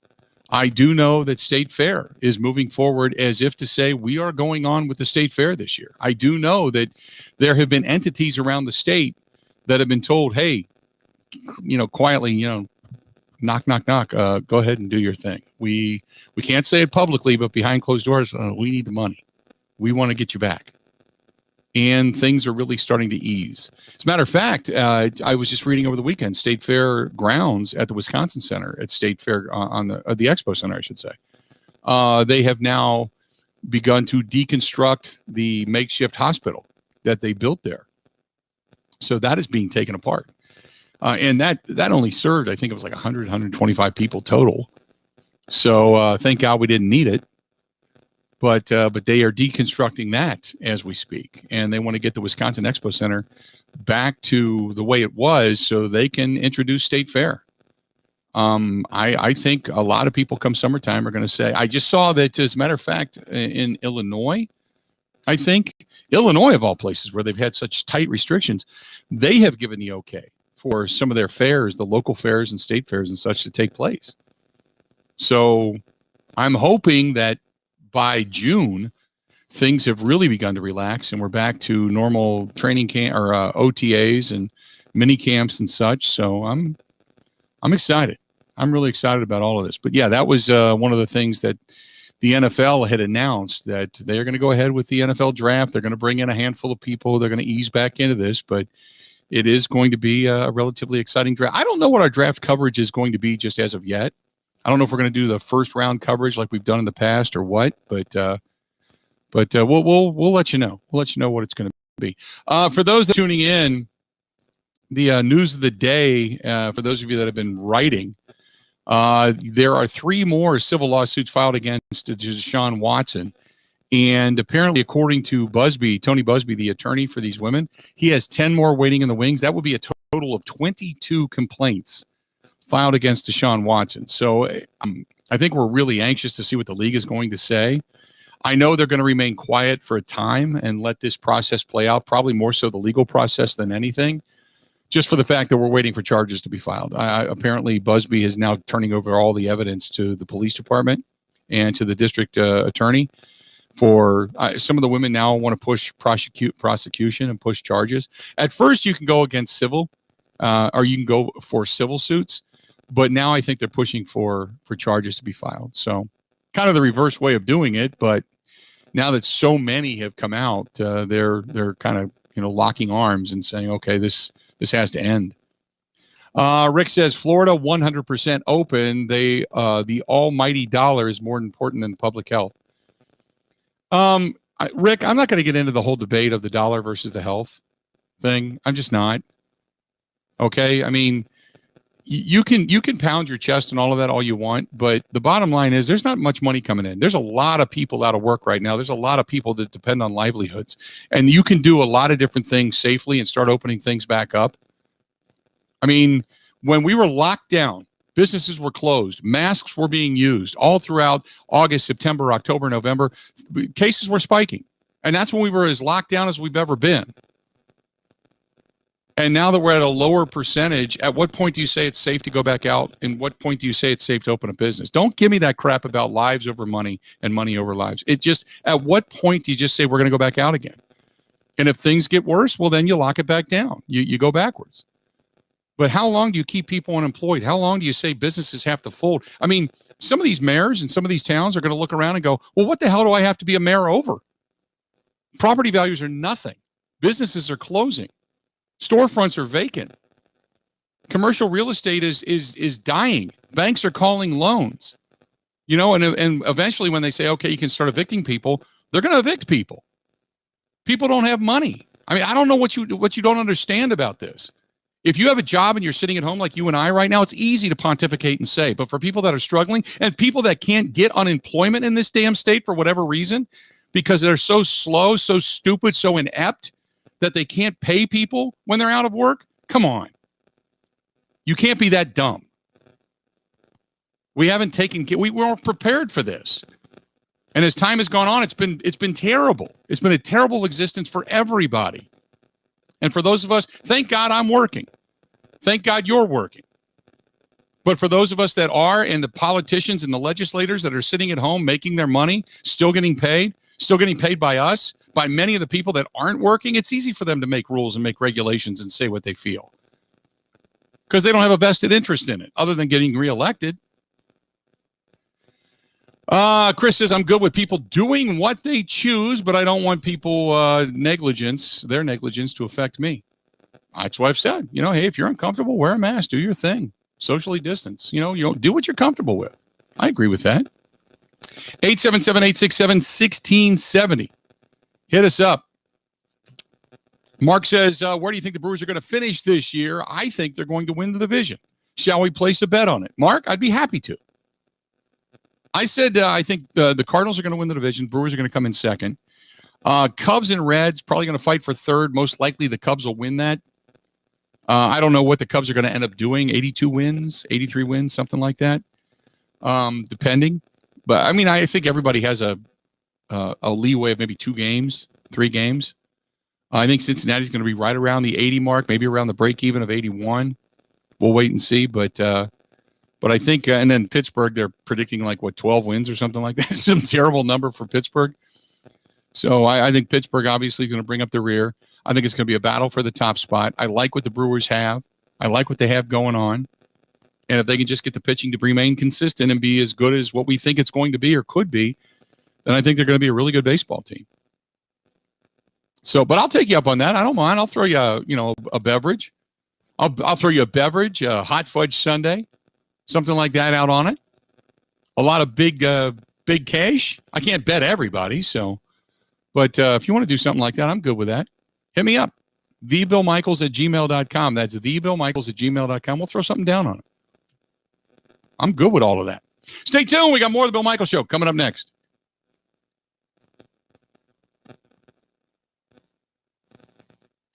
I do know that State Fair is moving forward as if to say we are going on with the State Fair this year. I do know that there have been entities around the state that have been told, hey, quietly, knock, knock, knock, go ahead and do your thing. We can't say it publicly, but behind closed doors, we need the money. We want to get you back. And things are really starting to ease. As a matter of fact, I was just reading over the weekend, State Fair grounds at the Wisconsin Center, at State Fair on the Expo Center, I should say. They have now begun to deconstruct the makeshift hospital that they built there. So that is being taken apart. And that only served, I think it was like 100, 125 people total. So thank God we didn't need it. but they are deconstructing that as we speak, and they want to get the Wisconsin Expo Center back to the way it was so they can introduce state fair. I think a lot of people come summertime are going to say, I just saw that, as a matter of fact, in Illinois, I think Illinois, of all places where they've had such tight restrictions, they have given the okay for some of their fairs, the local fairs and state fairs and such, to take place. So I'm hoping that by June, things have really begun to relax and we're back to normal training camp or OTAs and mini camps and such. So I'm excited. I'm really excited about all of this. But yeah, that was one of the things that the NFL had announced, that they're going to go ahead with the NFL draft. They're going to bring in a handful of people. They're going to ease back into this, but it is going to be a relatively exciting draft. I don't know what our draft coverage is going to be just as of yet. I don't know if we're going to do the first round coverage like we've done in the past or what, but we'll let you know. We'll let you know what it's going to be. For those that are tuning in, the news of the day, for those of you that have been writing, there are 3 more civil lawsuits filed against Deshaun Watson. And apparently, according to Tony Busby, the attorney for these women, he has 10 more waiting in the wings. That would be a total of 22 complaints filed against Deshaun Watson. So I think we're really anxious to see what the league is going to say. I know they're going to remain quiet for a time and let this process play out, probably more so the legal process than anything, just for the fact that we're waiting for charges to be filed. Apparently, Busby is now turning over all the evidence to the police department and to the district attorney. For some of the women now want to push prosecution and push charges. At first, you can go against civil, or you can go for civil suits, but now I think they're pushing for charges to be filed. So, kind of the reverse way of doing it. But now that so many have come out, they're kind of locking arms and saying, okay, this has to end. Rick says Florida 100% open. The almighty dollar is more important than public health. Rick, I'm not going to get into the whole debate of the dollar versus the health thing. I'm just not. Okay. I mean, you can pound your chest and all of that all you want, but the bottom line is there's not much money coming in. There's a lot of people out of work right now. There's a lot of people that depend on livelihoods, and you can do a lot of different things safely and start opening things back up. I mean, when we were locked down, businesses were closed. Masks were being used all throughout August, September, October, November. Cases were spiking. And that's when we were as locked down as we've ever been. And now that we're at a lower percentage, at what point do you say it's safe to go back out? And what point do you say it's safe to open a business? Don't give me that crap about lives over money and money over lives. At what point do you just say we're going to go back out again? And if things get worse, well, then you lock it back down. You go backwards. But how long do you keep people unemployed? How long do you say businesses have to fold? I mean, some of these mayors and some of these towns are going to look around and go, well, what the hell do I have to be a mayor over? Property values are nothing. Businesses are closing. Storefronts are vacant. Commercial real estate is dying. Banks are calling loans. And eventually when they say, okay, you can start evicting people, they're going to evict people. People don't have money. I mean, I don't know what you don't understand about this. If you have a job and you're sitting at home like you and I right now, it's easy to pontificate and say, but for people that are struggling and people that can't get unemployment in this damn state for whatever reason, because they're so slow, so stupid, so inept that they can't pay people when they're out of work, come on. You can't be that dumb. We weren't prepared for this. And as time has gone on, it's been terrible. It's been a terrible existence for everybody. And for those of us, thank God I'm working. Thank God you're working. But for those of us that are, and the politicians and the legislators that are sitting at home making their money, still getting paid by us, by many of the people that aren't working, it's easy for them to make rules and make regulations and say what they feel. Because they don't have a vested interest in it, other than getting reelected. Chris says, I'm good with people doing what they choose, but I don't want people their negligence to affect me. That's what I've said. Hey, if you're uncomfortable, wear a mask, do your thing, socially distance. You don't do what you're comfortable with. I agree with that. 877-867-1670. Hit us up. Mark says, where do you think the Brewers are going to finish this year? I think they're going to win the division. Shall we place a bet on it? Mark, I'd be happy to. I said I think the Cardinals are going to win the division. Brewers are going to come in second. Cubs and Reds probably going to fight for third. Most likely the Cubs will win that. I don't know what the Cubs are going to end up doing. 82 wins, 83 wins, something like that, depending. But, I mean, I think everybody has a leeway of maybe 2 games, 3 games. I think Cincinnati's going to be right around the 80 mark, maybe around the break even of 81. We'll wait and see. But I think, and then Pittsburgh, they're predicting 12 wins or something like that. Some terrible number for Pittsburgh. So I think Pittsburgh obviously is going to bring up the rear. I think it's going to be a battle for the top spot. I like what the Brewers have. I like what they have going on. And if they can just get the pitching to remain consistent and be as good as what we think it's going to be or could be, then I think they're going to be a really good baseball team. So, but I'll take you up on that. I don't mind. I'll throw you a beverage. I'll throw you a beverage, a hot fudge sundae, something like that out on it. A lot of big cash. I can't bet everybody, so. But if you want to do something like that, I'm good with that. Hit me up. thebillmichaels@gmail.com. That's thebillmichaels@gmail.com. We'll throw something down on it. I'm good with all of that. Stay tuned. We got more of the Bill Michaels Show coming up next.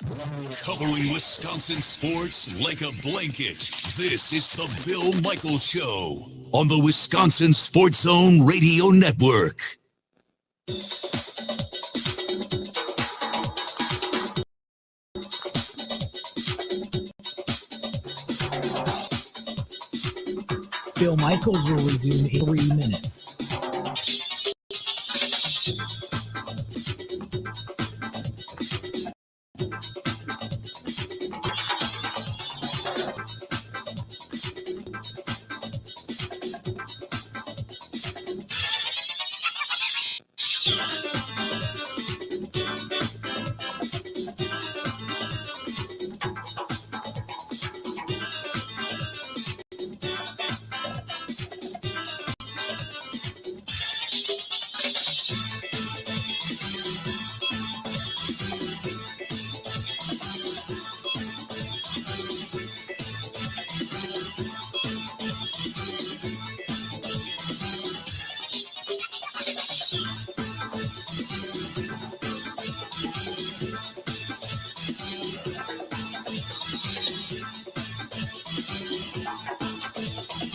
Covering Wisconsin sports like a blanket. This is the Bill Michaels Show on the Wisconsin Sports Zone Radio Network. Bill Michaels will resume in 3 minutes.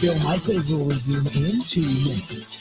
Bill Michaels will resume in 2 minutes.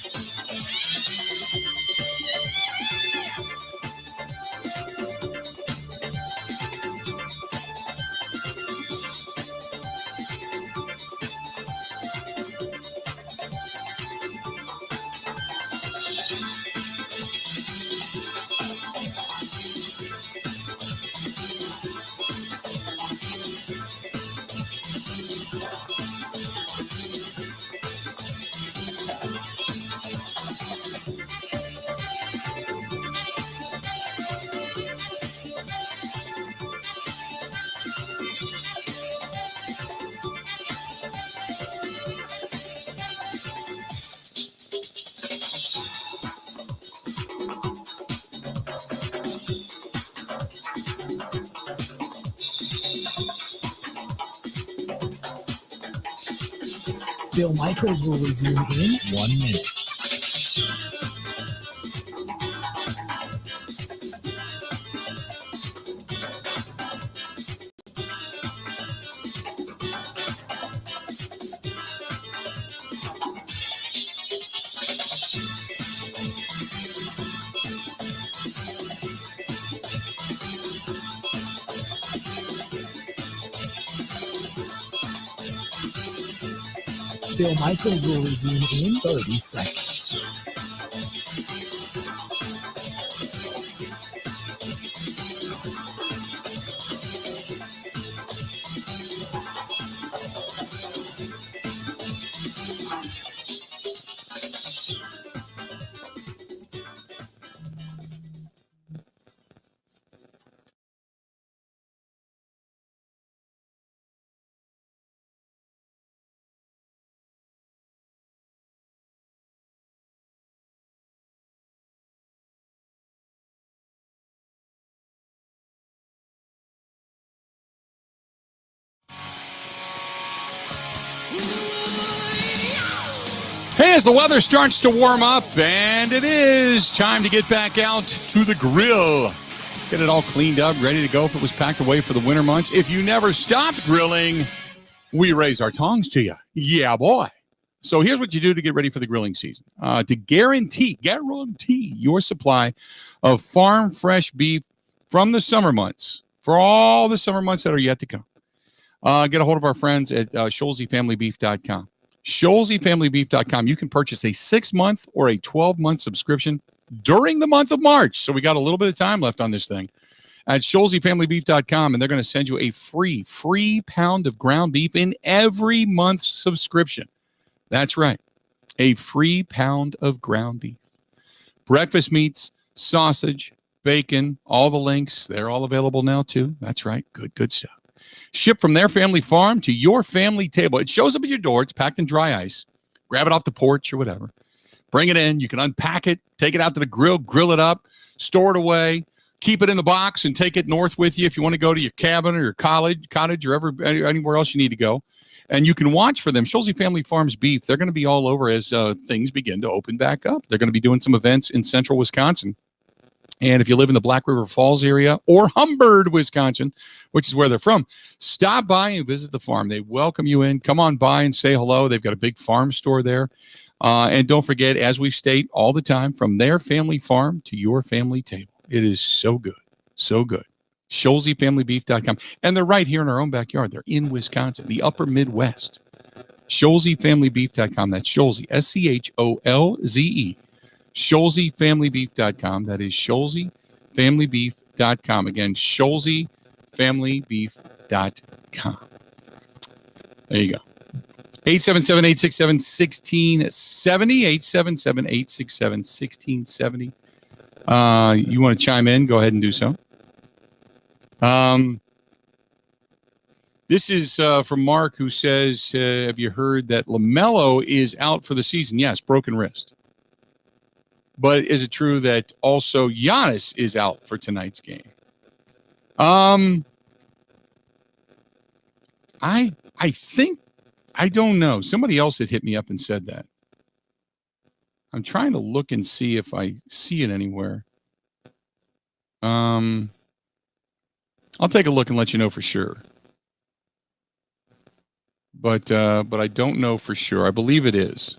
Bill Michaels will resume in 1 minute. Bill Michaels will resume in 30 seconds. Hey, as the weather starts to warm up, and it is time to get back out to the grill. Get it all cleaned up, ready to go if it was packed away for the winter months. If you never stopped grilling, we raise our tongs to you. Yeah, boy. So here's what you do to get ready for the grilling season. To guarantee your supply of farm fresh beef from the summer months, for all the summer months that are yet to come. Get a hold of our friends at ScholeseyFamilyBeef.com. ScholeseyFamilyBeef.com. You can purchase a 6-month or a 12-month subscription during the month of March. So we got a little bit of time left on this thing at ScholeseyFamilyBeef.com, and they're going to send you a free pound of ground beef in every month's subscription. That's right. A free pound of ground beef. Breakfast meats, sausage, bacon, all the links. They're all available now, too. That's right. Good stuff. Shipped from their family farm to your family table. It shows up at your door. It's packed in dry ice. Grab it off the porch or whatever. Bring it in. You can unpack it, take it out to the grill it up, store it away, keep it in the box, and take it north with you if you want to go to your cabin or your cottage or anywhere else you need to go. And you can watch for them. Scholesey Family Farms beef, they're going to be all over as things begin to open back up. They're going to be doing some events in central Wisconsin. And if you live in the Black River Falls area or Humbird, Wisconsin, which is where they're from, stop by and visit the farm. They welcome you in. Come on by and say hello. They've got a big farm store there. And don't forget, as we state all the time, from their family farm to your family table. It is so good. So good. ScholeseyFamilyBeef.com. And they're right here in our own backyard. They're in Wisconsin, the upper Midwest. ScholeseyFamilyBeef.com. That's Scholesey, SCHOLZE. ScholeseyFamilyBeef.com. That is ScholeseyFamilyBeef.com. Again, ScholeseyFamilyBeef.com. There you go. 877-867-1670. 877-867-1670. You want to chime in? Go ahead and do so. This is from Mark, who says, have you heard that LaMelo is out for the season? Yes, broken wrist. But is it true that also Giannis is out for tonight's game? I think, I don't know. Somebody else had hit me up and said that. I'm trying to look and see if I see it anywhere. I'll take a look and let you know for sure. But I don't know for sure. I believe it is.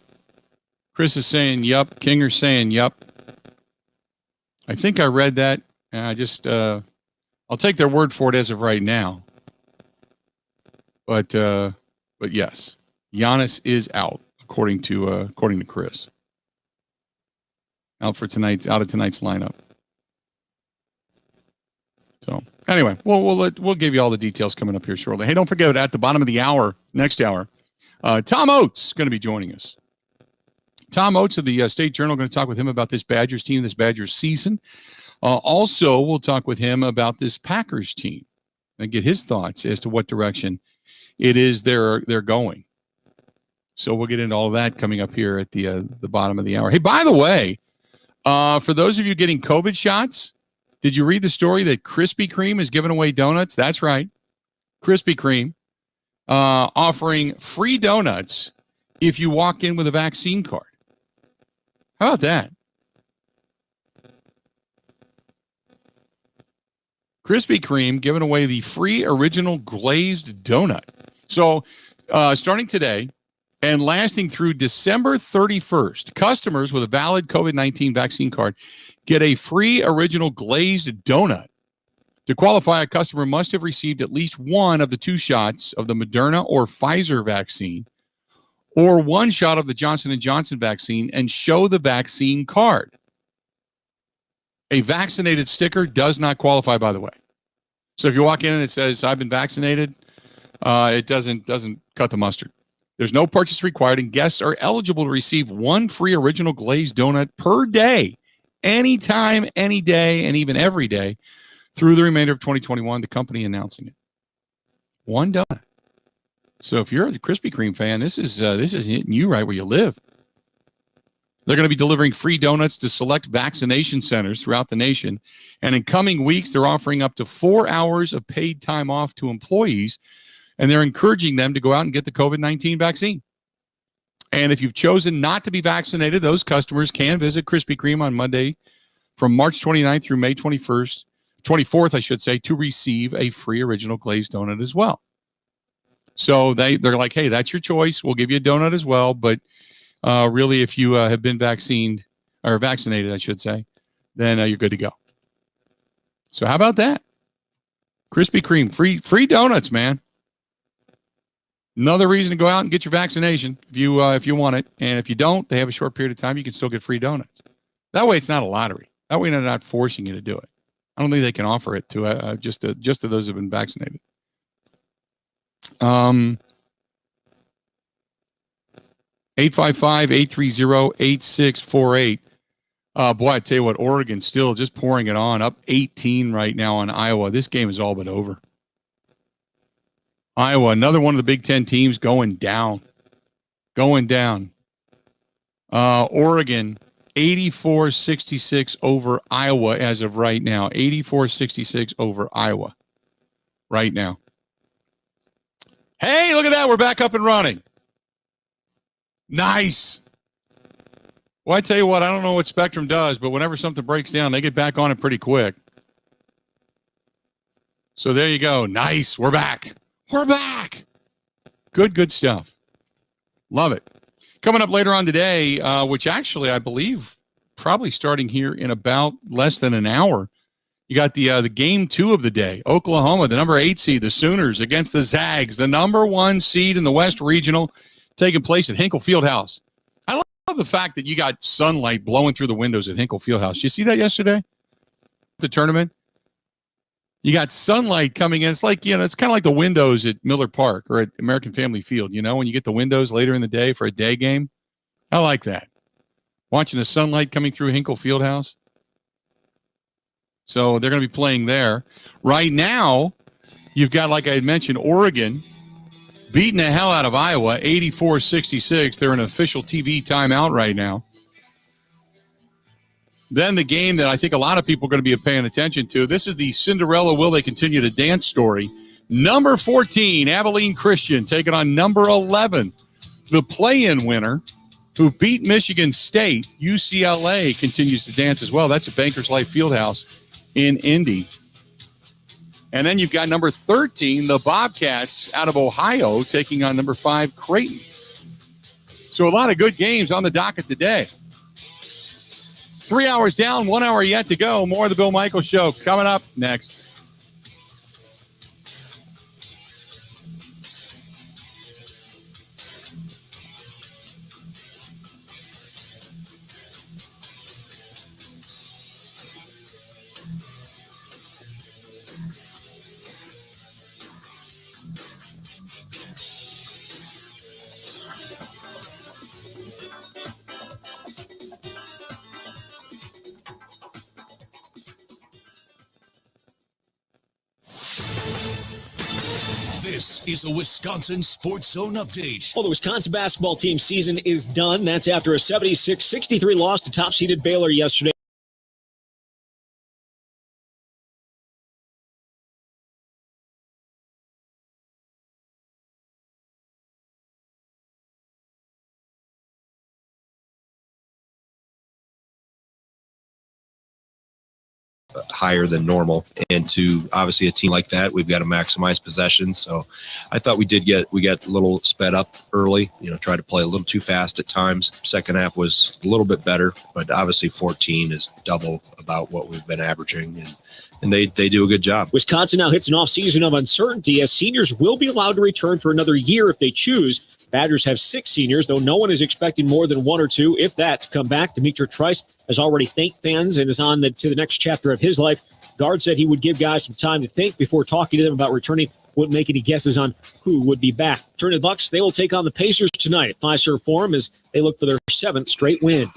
Chris is saying, yup. Kinger's saying, yup. I think I read that. And I just, I'll take their word for it as of right now. But yes, Giannis is out, according to Chris. Out of tonight's lineup. So anyway, we'll give you all the details coming up here shortly. Hey, don't forget, at the bottom of the hour, next hour, Tom Oates is going to be joining us. Tom Oates of the State Journal, going to talk with him about this Badgers team, this Badgers season. Also, we'll talk with him about this Packers team and get his thoughts as to what direction it is they're going. So we'll get into all of that coming up here at the bottom of the hour. Hey, by the way, for those of you getting COVID shots, did you read the story that Krispy Kreme is giving away donuts? That's right. Krispy Kreme offering free donuts if you walk in with a vaccine card. How about that? Krispy Kreme giving away the free original glazed donut. So starting today and lasting through December 31st, customers with a valid COVID-19 vaccine card get a free original glazed donut. To qualify, a customer must have received at least one of the 2 shots of the Moderna or Pfizer vaccine or 1 shot of the Johnson & Johnson vaccine and show the vaccine card. A vaccinated sticker does not qualify, by the way. So if you walk in and it says, I've been vaccinated, it doesn't cut the mustard. There's no purchase required, and guests are eligible to receive 1 free original glazed donut per day, anytime, any day, and even every day through the remainder of 2021, the company announcing it. 1 donut. So if you're a Krispy Kreme fan, this is hitting you right where you live. They're going to be delivering free donuts to select vaccination centers throughout the nation. And in coming weeks, they're offering up to 4 hours of paid time off to employees, and they're encouraging them to go out and get the COVID-19 vaccine. And if you've chosen not to be vaccinated, those customers can visit Krispy Kreme on Monday from March 29th through May 24th, I should say, to receive a free original glazed donut as well. So they're like, hey, that's your choice. We'll give you a donut as well. But really, if you have been vaccinated, I should say, then you're good to go. So how about that? Krispy Kreme, free donuts, man. Another reason to go out and get your vaccination if you want it. And if you don't, they have a short period of time. You can still get free donuts. That way, it's not a lottery. That way, they're not forcing you to do it. I don't think they can offer it to just to those who have been vaccinated. 855-830-8648. Boy, I tell you what, Oregon still just pouring it on, up 18 right now on Iowa. This game is all but over. Iowa, another one of the Big Ten teams going down. Oregon, 84-66 over Iowa as of right now. 84-66 over Iowa right now. Hey, look at that. We're back up and running. Nice. Well, I tell you what, I don't know what Spectrum does, but whenever something breaks down, they get back on it pretty quick. So there you go. Nice. We're back. We're back. Good stuff. Love it. Coming up later on today, which actually I believe probably starting here in about less than an hour, you got the game 2 of the day. Oklahoma, the number 8 seed, the Sooners against the Zags, the number 1 seed in the West Regional, taking place at Hinkle Fieldhouse. I love the fact that you got sunlight blowing through the windows at Hinkle Fieldhouse. You see that yesterday? The tournament? You got sunlight coming in. It's like, it's kind of like the windows at Miller Park or at American Family Field, when you get the windows later in the day for a day game. I like that. Watching the sunlight coming through Hinkle Fieldhouse. So they're going to be playing there. Right now, you've got, like I had mentioned, Oregon beating the hell out of Iowa, 84-66. They're in an official TV timeout right now. Then the game that I think a lot of people are going to be paying attention to, this is the Cinderella Will They Continue to Dance story. Number 14, Abilene Christian, taking on number 11, the play-in winner, who beat Michigan State. UCLA continues to dance as well. That's at Bankers Life Fieldhouse in Indy. And then you've got number 13, the Bobcats out of Ohio, taking on number 5, Creighton. So a lot of good games on the docket today. 3 hours down, 1 hour yet to go. More of the Bill Michaels Show coming up next. This is a Wisconsin Sports Zone update. Well, the Wisconsin basketball team season is done. That's after a 76-63 loss to top-seeded Baylor yesterday. Higher than normal, and to obviously a team like that, we've got to maximize possessions. So I thought we got a little sped up early, tried to play a little too fast at times. Second half was a little bit better, but obviously 14 is double about what we've been averaging, and they do a good job. Wisconsin now hits an off-season of uncertainty as seniors will be allowed to return for another year if they choose. Badgers have 6 seniors, though no one is expecting more than 1 or 2, if that, to come back. Demetrius Trice has already thanked fans and is on to the next chapter of his life. Guard said he would give guys some time to think before talking to them about returning. Wouldn't make any guesses on who would be back. Turn to the Bucks. They will take on the Pacers tonight at Fiserv Forum as they look for their 7th straight win.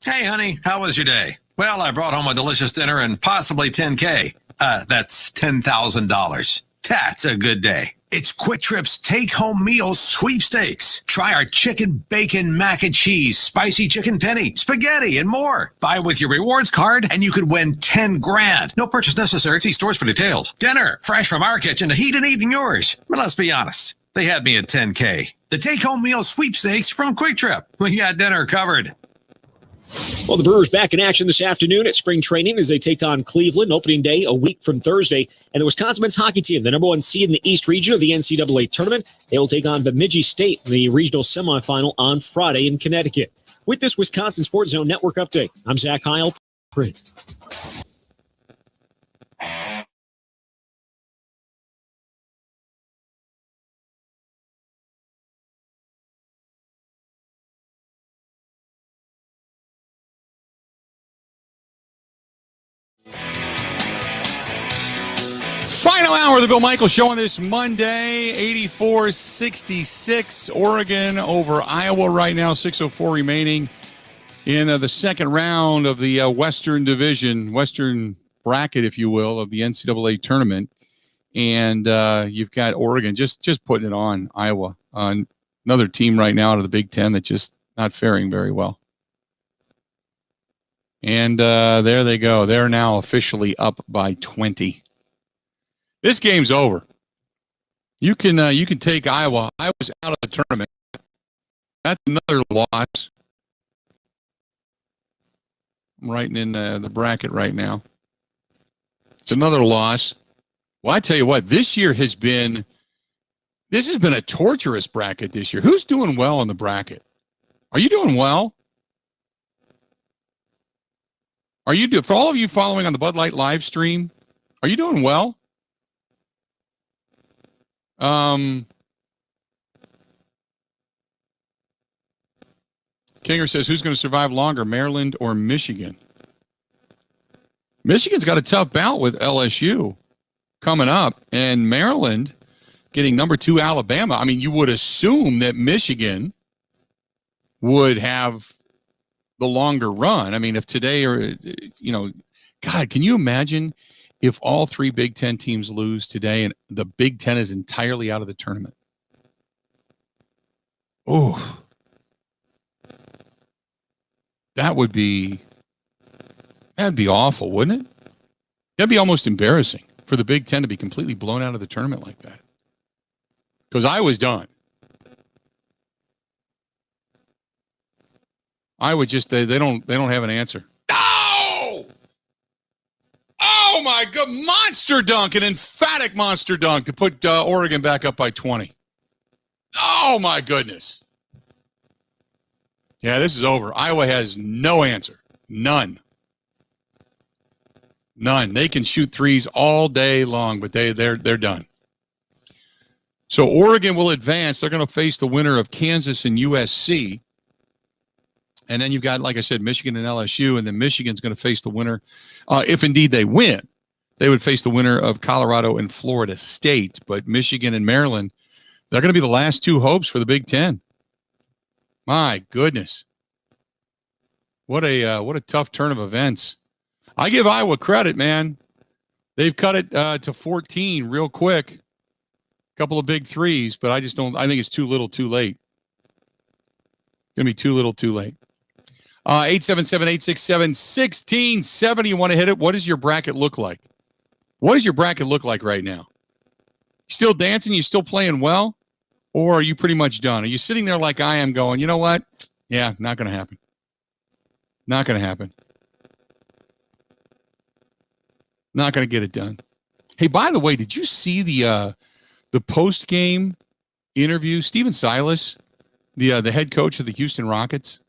Hey, honey, how was your day? Well, I brought home a delicious dinner and possibly $10K. That's $10,000. That's a good day. It's Quick Trip's take-home meal sweepstakes. Try our chicken, bacon, mac and cheese, spicy chicken penny, spaghetti, and more. Buy with your rewards card, and you could win $10,000. No purchase necessary. See stores for details. Dinner, fresh from our kitchen to heat and eat in yours. But let's be honest, They had me at 10K. The take-home meal sweepstakes from Quick Trip. We got dinner covered. Well, the Brewers back in action this afternoon at spring training as they take on Cleveland, opening day a week from Thursday. And the Wisconsin men's hockey team, the number one seed in the East region of the NCAA tournament, they will take on Bemidji State in the regional semifinal on Friday in Connecticut. With this Wisconsin Sports Zone Network update, I'm Zach Heil. Final hour of the Bill Michaels Show on this Monday, 84-66. Oregon over Iowa right now, 6:04 remaining in the second round of the Western Division, Western bracket, if you will, of the NCAA tournament. And you've got Oregon just putting it on Iowa. Another team right now out of the Big Ten that's just not faring very well. And there they go. They're now officially up by 20. This game's over. You can take Iowa. Iowa's out of the tournament. That's another loss. I'm writing in the bracket right now. It's another loss. Well, I tell you what, this has been a torturous bracket this year. Who's doing well in the bracket? Are you doing well? For all of you following on the Bud Light live stream, are you doing well? Kinger says, who's going to survive longer, Maryland or Michigan? Michigan's got a tough bout with LSU coming up, and Maryland getting number 2 Alabama. I mean, you would assume that Michigan would have the longer run. I mean, if today God, can you imagine if all 3 Big Ten teams lose today and the Big Ten is entirely out of the tournament? Oh, that'd be awful, wouldn't it? That'd be almost embarrassing for the Big Ten to be completely blown out of the tournament like that. Because I was done. I would just they don't have an answer. No! Oh my God! Monster dunk, an emphatic monster dunk to put Oregon back up by 20. Oh my goodness! Yeah, this is over. Iowa has no answer. None. They can shoot threes all day long, but they're done. So Oregon will advance. They're going to face the winner of Kansas and USC. And then you've got, like I said, Michigan and LSU, and then Michigan's going to face the winner. If indeed they win, they would face the winner of Colorado and Florida State. But Michigan and Maryland, they're going to be the last 2 hopes for the Big Ten. My goodness. What a tough turn of events. I give Iowa credit, man. They've cut it to 14 real quick. Couple of big threes, but I think it's too little too late. Going to be too little too late. 877-867-1670. You want to hit it? What does your bracket look like? What does your bracket look like right now? You still dancing? You still playing well? Or are you pretty much done? Are you sitting there like I am going, you know what? Yeah, not going to happen. Not going to happen. Not going to get it done. Hey, by the way, did you see the post-game interview? Steven Silas, the head coach of the Houston Rockets,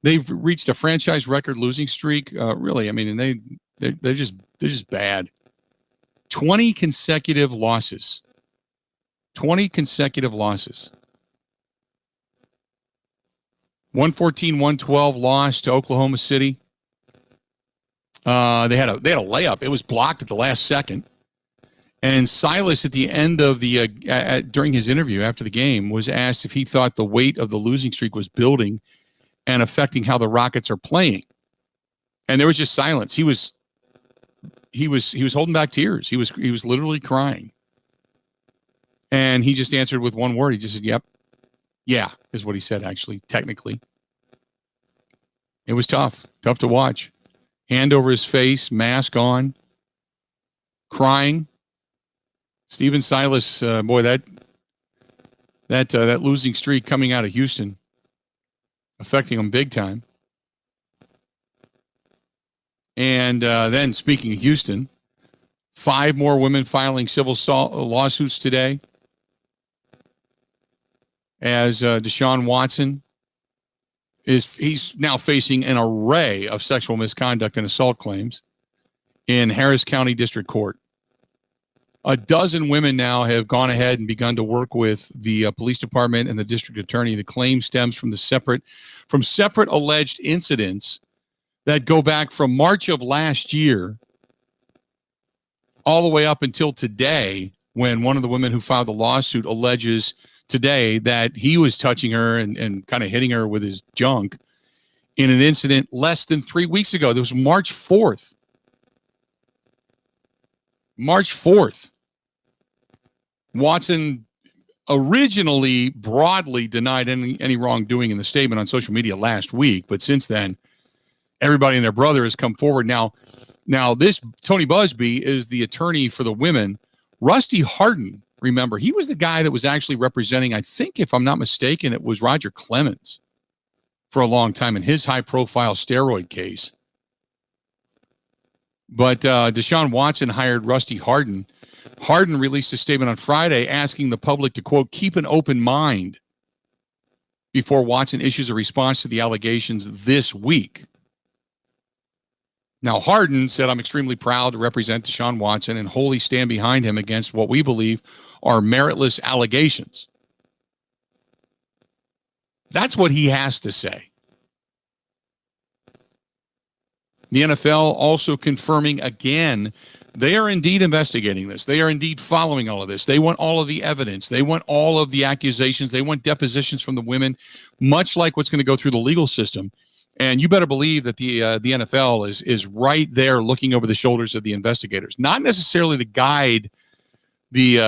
they've reached a franchise record losing streak. Really, I mean, and they're just bad. 20 consecutive losses. 20 consecutive losses. 114-112 loss to Oklahoma City. They had a layup. It was blocked at the last second. And Silas, at the end of the during his interview after the game, was asked if he thought the weight of the losing streak was building and affecting how the Rockets are playing. And there was just silence. He was holding back tears. He was literally crying. And he just answered with one word. He just said, "Yep, yeah," is what he said. Actually, technically, it was tough to watch. Hand over his face, mask on, crying. Steven Silas, boy, That losing streak coming out of Houston, affecting them big time. And then, speaking of Houston, 5 more women filing civil lawsuits today, as Deshaun Watson he's now facing an array of sexual misconduct and assault claims in Harris County District Court. A dozen women now have gone ahead and begun to work with the police department and the district attorney. The claim stems from separate alleged incidents that go back from March of last year all the way up until today, when one of the women who filed the lawsuit alleges today that he was touching her and kind of hitting her with his junk in an incident less than 3 weeks ago. That was March 4th. March 4th. Watson originally broadly denied any wrongdoing in the statement on social media last week, but since then, everybody and their brother has come forward. Now this Tony Busby is the attorney for the women. Rusty Hardin, remember, he was the guy that was actually representing, I think, if I'm not mistaken, it was Roger Clemens for a long time in his high-profile steroid case. But Deshaun Watson hired Rusty Hardin. Hardin released a statement on Friday asking the public to, quote, keep an open mind before Watson issues a response to the allegations this week. Now, Hardin said, I'm extremely proud to represent Deshaun Watson and wholly stand behind him against what we believe are meritless allegations. That's what he has to say. The NFL also confirming again, they are indeed investigating this. They are indeed following all of this. They want all of the evidence. They want all of the accusations. They want depositions from the women, much like what's going to go through the legal system. And you better believe that the NFL is right there looking over the shoulders of the investigators, not necessarily to guide the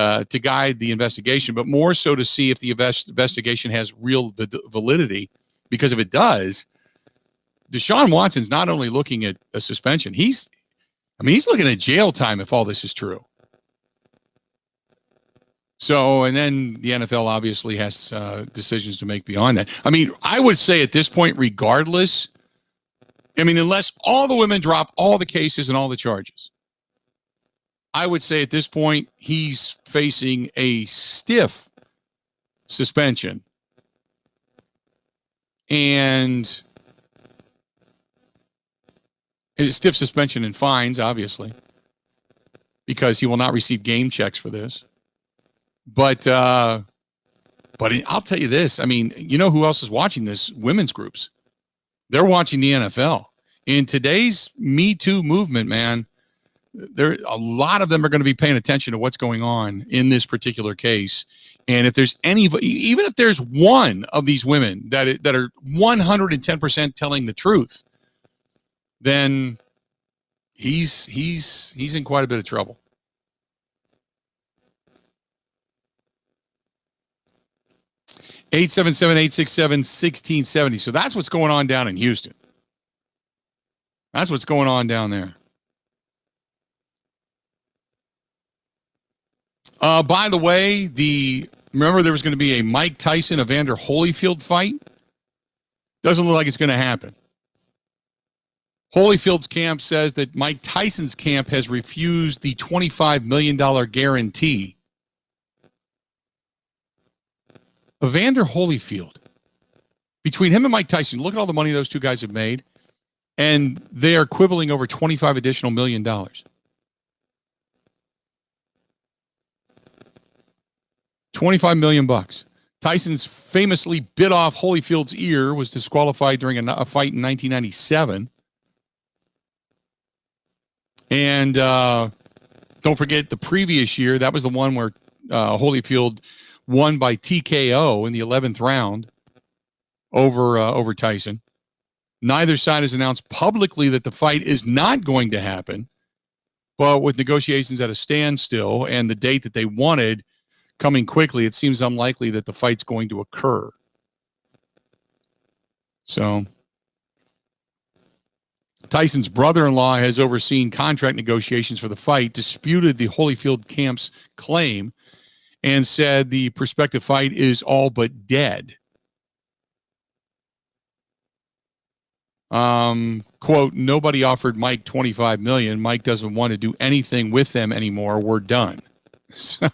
investigation, but more so to see if the investigation has real validity. Because if it does, Deshaun Watson's not only looking at a suspension, he's looking at jail time if all this is true. So, and then the NFL obviously has decisions to make beyond that. I mean, I would say at this point, regardless, unless all the women drop all the cases and all the charges, I would say at this point, he's facing a stiff suspension. And a stiff suspension and fines, obviously, because he will not receive game checks for this. But I'll tell you this. I mean, you know who else is watching this? Women's groups. They're watching the NFL. In today's Me Too movement, man, a lot of them are going to be paying attention to what's going on in this particular case. And if there's even if there's one of these women that are 110% telling the truth, then he's in quite a bit of trouble. Eight 877-867-1670. So that's what's going on down in Houston. That's what's going on down there. By the way, remember there was going to be a Mike Tyson Evander Holyfield fight? Doesn't look like it's going to happen. Holyfield's camp says that Mike Tyson's camp has refused the $25 million guarantee. Evander Holyfield, between him and Mike Tyson, look at all the money those two guys have made, and they are quibbling over $25 additional million. $25 million. Tyson's famously bit off Holyfield's ear, was disqualified during a fight in 1997. And don't forget the previous year, that was the one where Holyfield won by TKO in the 11th round over Tyson. Neither side has announced publicly that the fight is not going to happen, but with negotiations at a standstill and the date that they wanted coming quickly, it seems unlikely that the fight's going to occur. So Tyson's brother-in-law has overseen contract negotiations for the fight, disputed the Holyfield camp's claim, and said the prospective fight is all but dead. Quote, nobody offered Mike $25 million. Mike doesn't want to do anything with them anymore. We're done. So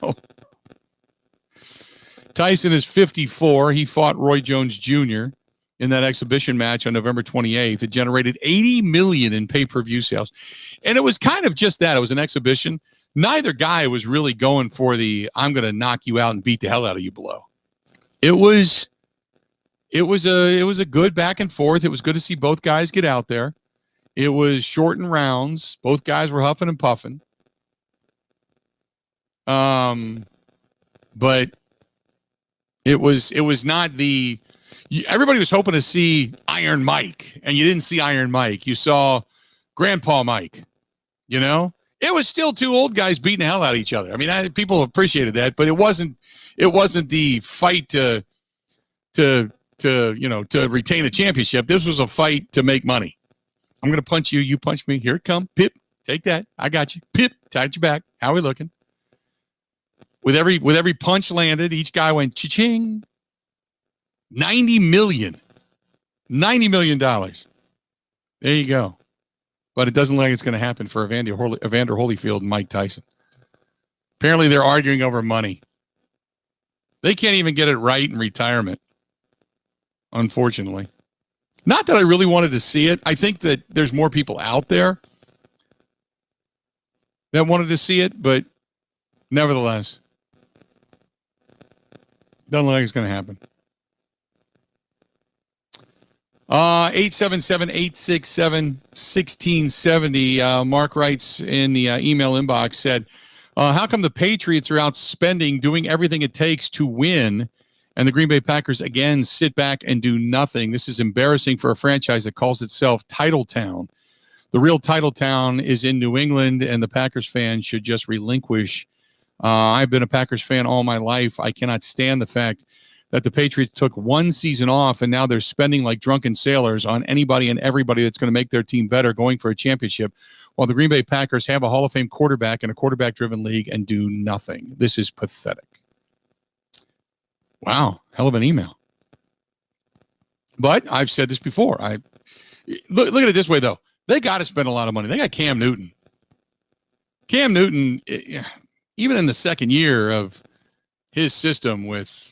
Tyson is 54. He fought Roy Jones Jr. in that exhibition match on November 28th. It generated $80 million in pay-per-view sales. And it was kind of just that. It was an exhibition. Neither guy was really going for the I'm going to knock you out and beat the hell out of you blow. It was a good back and forth. It was good to see both guys get out there. It was shortened rounds. Both guys were huffing and puffing. But it was not the everybody was hoping to see Iron Mike, and you didn't see Iron Mike. You saw Grandpa Mike. You know, it was still two old guys beating the hell out of each other. I mean, people appreciated that, but it wasn't the fight to retain a championship. This was a fight to make money. I'm going to punch you. You punch me. Here it comes. Pip, take that. I got you. Pip, tied you back. How are we looking? With every punch landed, each guy went cha-ching. $90 million. $90 million. There you go. But it doesn't look like it's going to happen for Evander Holyfield and Mike Tyson. Apparently they're arguing over money. They can't even get it right in retirement. Unfortunately. Not that I really wanted to see it. I think that there's more people out there that wanted to see it, but nevertheless, doesn't look like it's going to happen. 877-867-1670. Mark writes in the email inbox, said, how come the Patriots are out spending, doing everything it takes to win, and the Green Bay Packers, again, sit back and do nothing? This is embarrassing for a franchise that calls itself Title Town. The real Title Town is in New England, and the Packers fans should just relinquish. I've been a Packers fan all my life. I cannot stand the fact that the Patriots took one season off, and now they're spending like drunken sailors on anybody and everybody that's going to make their team better, going for a championship, while the Green Bay Packers have a Hall of Fame quarterback in a quarterback-driven league and do nothing. This is pathetic. Wow, hell of an email. But I've said this before. Look at it this way, though. They got to spend a lot of money. They got Cam Newton. Cam Newton, even in the second year of his system with,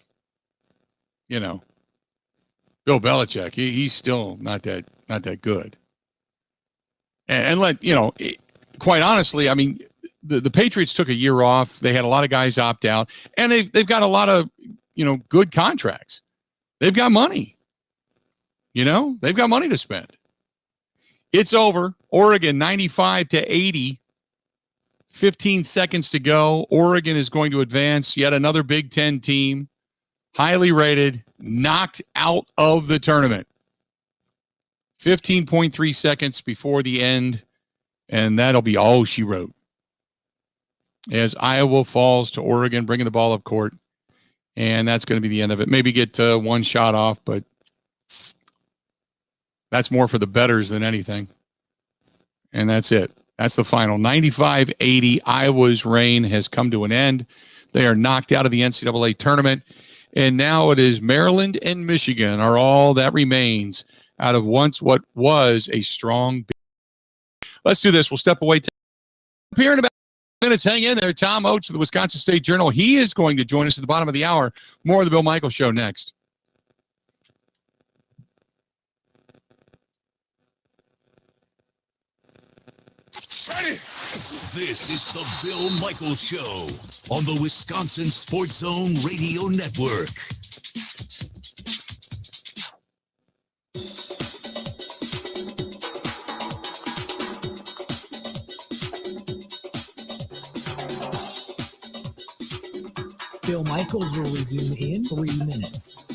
Bill Belichick, he's still not that good. And quite honestly, I mean, the Patriots took a year off. They had a lot of guys opt out, and they've got a lot of, good contracts. They've got money. They've got money to spend. It's over. Oregon 95-80. 15 seconds to go. Oregon is going to advance. Yet another Big Ten team, highly rated, knocked out of the tournament. 15.3 seconds before the end, and that'll be all she wrote. As Iowa falls to Oregon, bringing the ball up court, and that's going to be the end of it. Maybe get one shot off, but that's more for the bettors than anything. And that's it. That's the final. 95-80. Iowa's reign has come to an end. They are knocked out of the NCAA tournament. And now it is Maryland and Michigan are all that remains out of once what was a strong. Let's do this. We'll step away. Here in about minutes. Hang in there. Tom Oates of the Wisconsin State Journal. He is going to join us at the bottom of the hour. More of the Bill Michaels Show next. This is the Bill Michaels Show on the Wisconsin Sports Zone Radio Network. Bill Michaels will resume in 3 minutes.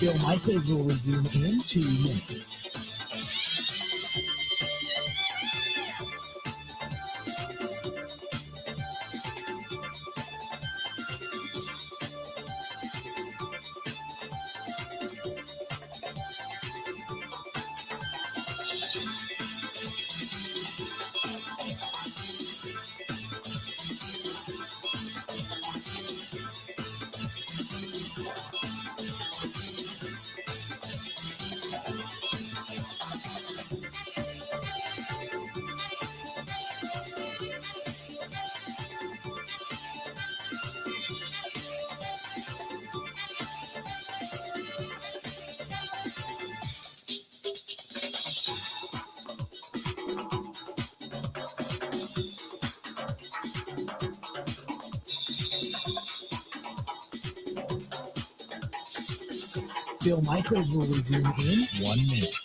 Bill Michaels will resume in 2 minutes. Bill Michaels will resume in 1 minute.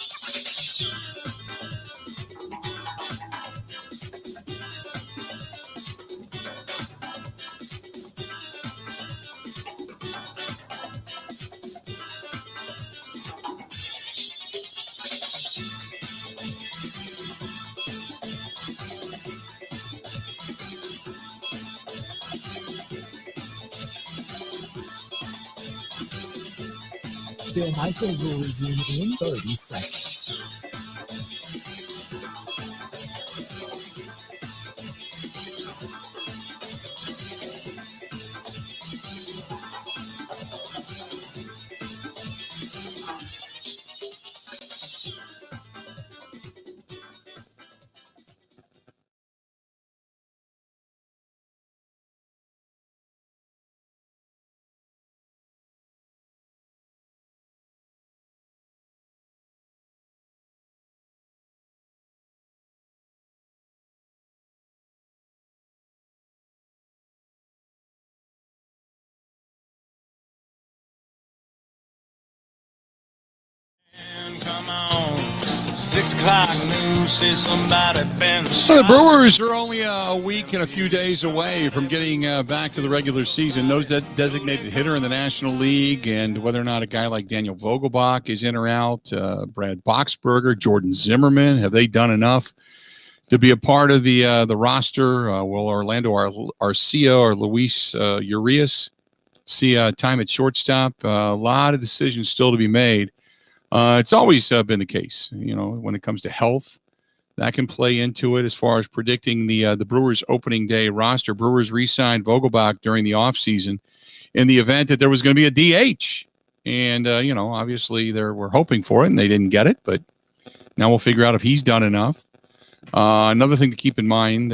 Bill Michaels will resume in 30 seconds. Come on, 6 o'clock news says somebody been So the shot. Brewers are only a week and a few days away from getting back to the regular season. Those designated hitter in the National League, and whether or not a guy like Daniel Vogelbach is in or out, Brad Boxberger, Jordan Zimmerman, have they done enough to be a part of the roster? Will Orlando Arcia or Luis Urias see time at shortstop? A lot of decisions still to be made. It's always been the case, when it comes to health. That can play into it as far as predicting the Brewers opening day roster. Brewers re-signed Vogelbach during the offseason in the event that there was going to be a DH. And, obviously we're hoping for it, and they didn't get it. But now we'll figure out if he's done enough. Another thing to keep in mind,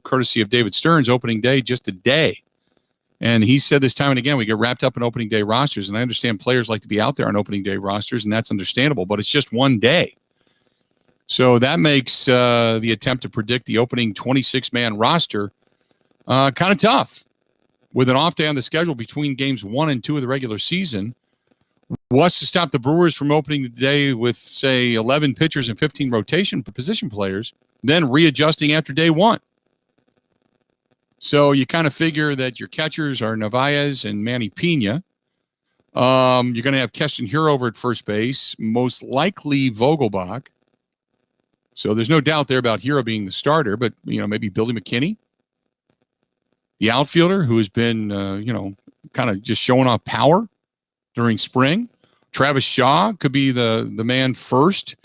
courtesy of David Stearns, opening day just a day. And he said this time and again, we get wrapped up in opening day rosters. And I understand players like to be out there on opening day rosters, and that's understandable. But it's just one day. So that makes the attempt to predict the opening 26-man roster kind of tough. With an off day on the schedule between games 1 and 2 of the regular season, what's to stop the Brewers from opening the day with, say, 11 pitchers and 15 rotation position players, then readjusting after day 1? So you kind of figure that your catchers are Narvaez and Manny Pena. You're going to have Keston Hiura over at first base, most likely Vogelbach. So there's no doubt there about Hiura being the starter, but, maybe Billy McKinney, the outfielder who has been, kind of just showing off power during spring. Travis Shaw could be the man first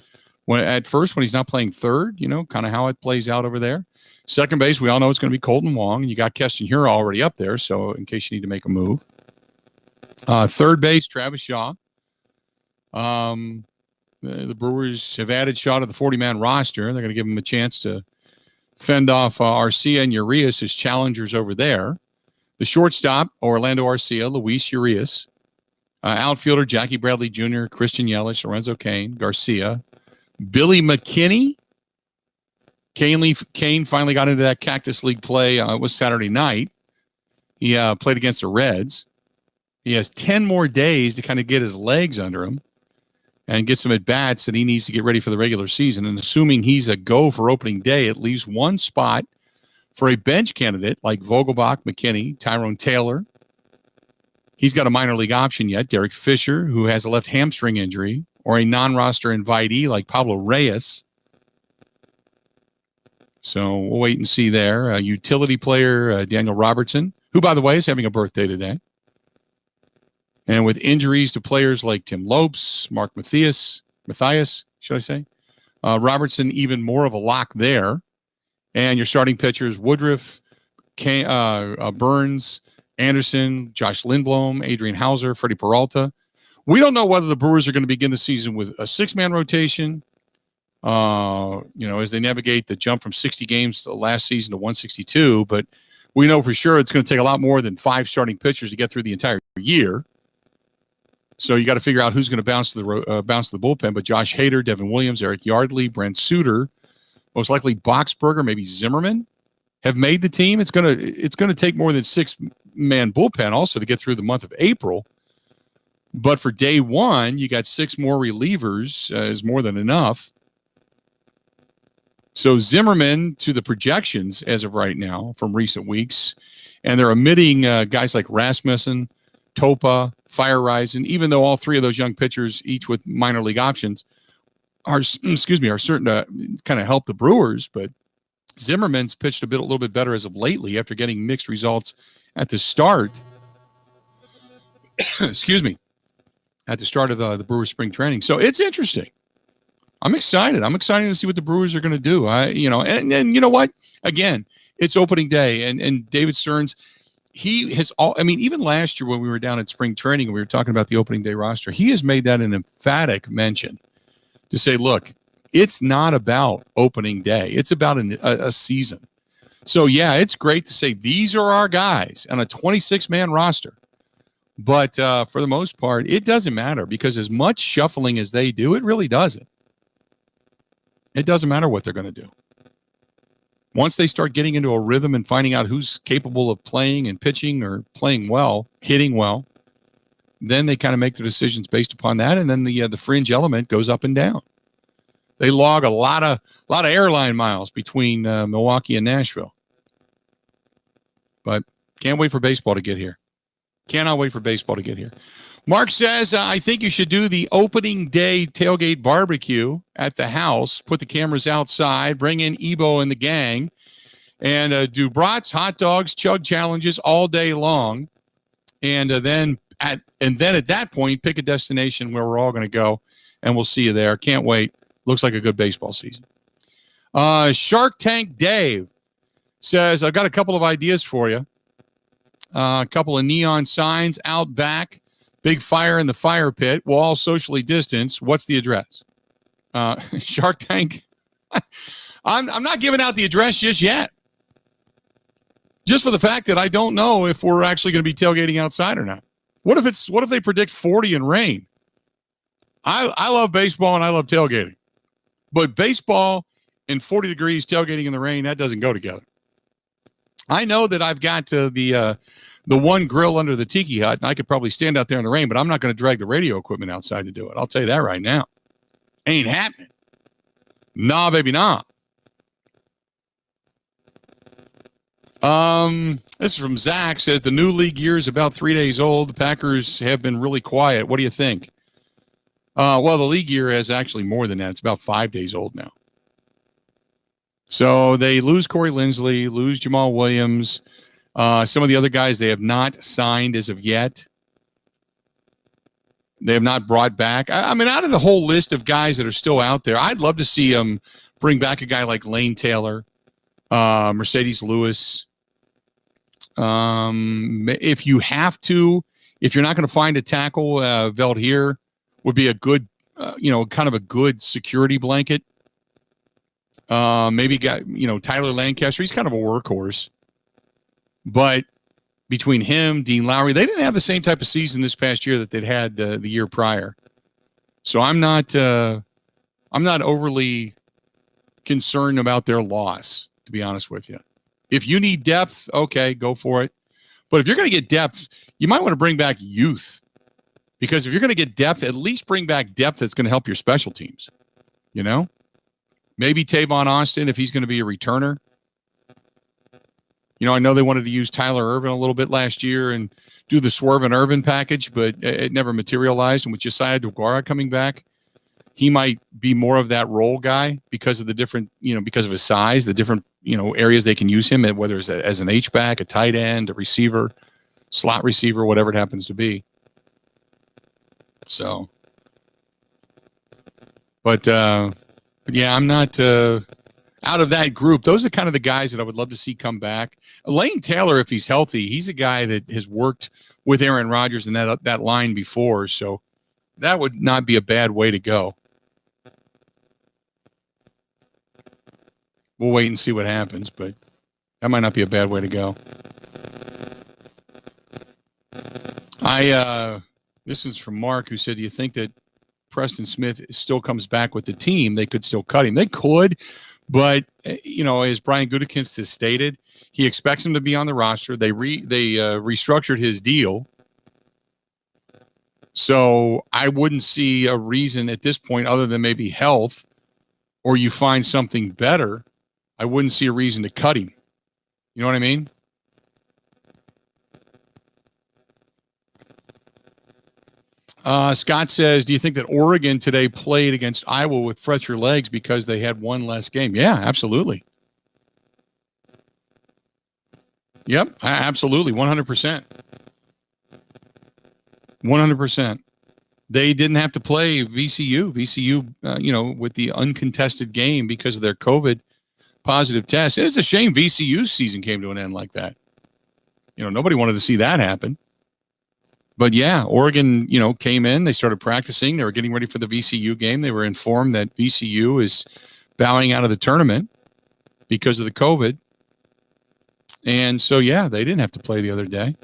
when he's not playing third, kind of how it plays out over there. Second base, we all know it's going to be Colton Wong. You got Keston Hiura already up there, so in case you need to make a move. Third base, Travis Shaw. The Brewers have added Shaw to the 40-man roster. They're going to give him a chance to fend off Arcia and Urias as challengers over there. The shortstop, Orlando Arcia, Luis Urias. Outfielder, Jackie Bradley Jr., Christian Yelich, Lorenzo Cain, Garcia. Billy McKinney. Kane finally got into that Cactus League play. It was Saturday night. He played against the Reds. He has 10 more days to kind of get his legs under him and get some at-bats that he needs to get ready for the regular season. And assuming he's a go for opening day, it leaves one spot for a bench candidate like Vogelbach, McKinney, Tyrone Taylor, he's got a minor league option yet. Derek Fisher, who has a left hamstring injury, or a non-roster invitee like Pablo Reyes. So we'll wait and see there. Utility player Daniel Robertson, who, by the way, is having a birthday today. And with injuries to players like Tim Lopes, Mark Matthias, should I say? Robertson, even more of a lock there. And your starting pitchers, Woodruff, Burns, Anderson, Josh Lindblom, Adrian Hauser, Freddie Peralta. We don't know whether the Brewers are going to begin the season with a 6-man rotation, as they navigate the jump from 60 games last season to 162. But we know for sure it's going to take a lot more than 5 starting pitchers to get through the entire year. So you got to figure out who's going to bounce to the bullpen. But Josh Hader, Devin Williams, Eric Yardley, Brent Suter, most likely Boxberger, maybe Zimmerman, have made the team. It's gonna take more than 6-man bullpen also to get through the month of April. But for day one, you got 6 more relievers is more than enough. So Zimmerman to the projections as of right now from recent weeks, and they're omitting guys like Rasmussen, Topa, Fireisen, even though all 3 of those young pitchers, each with minor league options, are certain to kind of help the Brewers. But Zimmerman's pitched a little bit better as of lately after getting mixed results at the start. At the start of the Brewers spring training. So it's interesting. I'm excited. I'm excited to see what the Brewers are going to do. And you know what? Again, it's opening day, and David Stearns, he has even last year when we were down at spring training and we were talking about the opening day roster, he has made that an emphatic mention to say, look, it's not about opening day. It's about a season. So, yeah, it's great to say these are our guys on a 26-man roster. But for the most part, it doesn't matter because as much shuffling as they do, it really doesn't. It doesn't matter what they're going to do. Once they start getting into a rhythm and finding out who's capable of playing and pitching or playing well, hitting well, then they kind of make their decisions based upon that, and then the fringe element goes up and down. They log a lot of airline miles between Milwaukee and Nashville. But can't wait for baseball to get here. Cannot wait for baseball to get here. Mark says, I think you should do the opening day tailgate barbecue at the house. Put the cameras outside. Bring in Ebo and the gang. And do brats, hot dogs, chug challenges all day long. And then at that point, pick a destination where we're all going to go. And we'll see you there. Can't wait. Looks like a good baseball season. Shark Tank Dave says, I've got a couple of ideas for you. A couple of neon signs out back, big fire in the fire pit. We'll all socially distance. What's the address? Shark Tank. I'm not giving out the address just yet. Just for the fact that I don't know if we're actually going to be tailgating outside or not. What if they predict 40 and rain? I love baseball and I love tailgating. But baseball and 40 degrees tailgating in the rain, that doesn't go together. I know that I've got the one grill under the tiki hut, and I could probably stand out there in the rain, but I'm not going to drag the radio equipment outside to do it. I'll tell you that right now. Ain't happening. Nah, baby, nah. This is from Zach. Says the new league year is about 3 days old. The Packers have been really quiet. What do you think? Well, the league year is actually more than that. It's about 5 days old now. So they lose Corey Linsley, lose Jamal Williams. Some of the other guys they have not signed as of yet. They have not brought back. I mean, out of the whole list of guys that are still out there, I'd love to see them bring back a guy like Lane Taylor, Mercedes Lewis. If you have to, if you're not going to find a tackle, Veldheer would be a good, kind of a good security blanket. Maybe Tyler Lancaster. He's kind of a workhorse. But between him, Dean Lowry, they didn't have the same type of season this past year that they'd had the year prior. So I'm not overly concerned about their loss, to be honest with you. If you need depth, okay, go for it. But if you're going to get depth, you might want to bring back youth. Because if you're going to get depth, at least bring back depth that's going to help your special teams. Maybe Tavon Austin if he's going to be a returner. I know they wanted to use Tyler Irvin a little bit last year and do the Swerve and Irvin package, but it never materialized. And with Josiah DeGuara coming back, he might be more of that role guy because of the different, because of his size, the different, areas they can use him at, whether it's as an H-back, a tight end, a receiver, slot receiver, whatever it happens to be. So, but yeah, I'm not out of that group. Those are kind of the guys that I would love to see come back. Lane Taylor, if he's healthy, he's a guy that has worked with Aaron Rodgers in that line before. So that would not be a bad way to go. We'll wait and see what happens, but that might not be a bad way to go. This is from Mark, who said, do you think that Preston Smith still comes back with the team? They could still cut him. They could, but, as Brian Gutekunst has stated, he expects him to be on the roster. They restructured his deal. So I wouldn't see a reason at this point, other than maybe health, or you find something better. I wouldn't see a reason to cut him. You know what I mean? Scott says, do you think that Oregon today played against Iowa with fresher legs because they had one less game? Yeah, absolutely. Yep, absolutely, 100%. 100%. They didn't have to play VCU. VCU, with the uncontested game because of their COVID positive test. It's a shame VCU's season came to an end like that. Nobody wanted to see that happen. But yeah, Oregon, came in, they started practicing, they were getting ready for the VCU game. They were informed that VCU is bowing out of the tournament because of the COVID. And so, yeah, they didn't have to play the other day.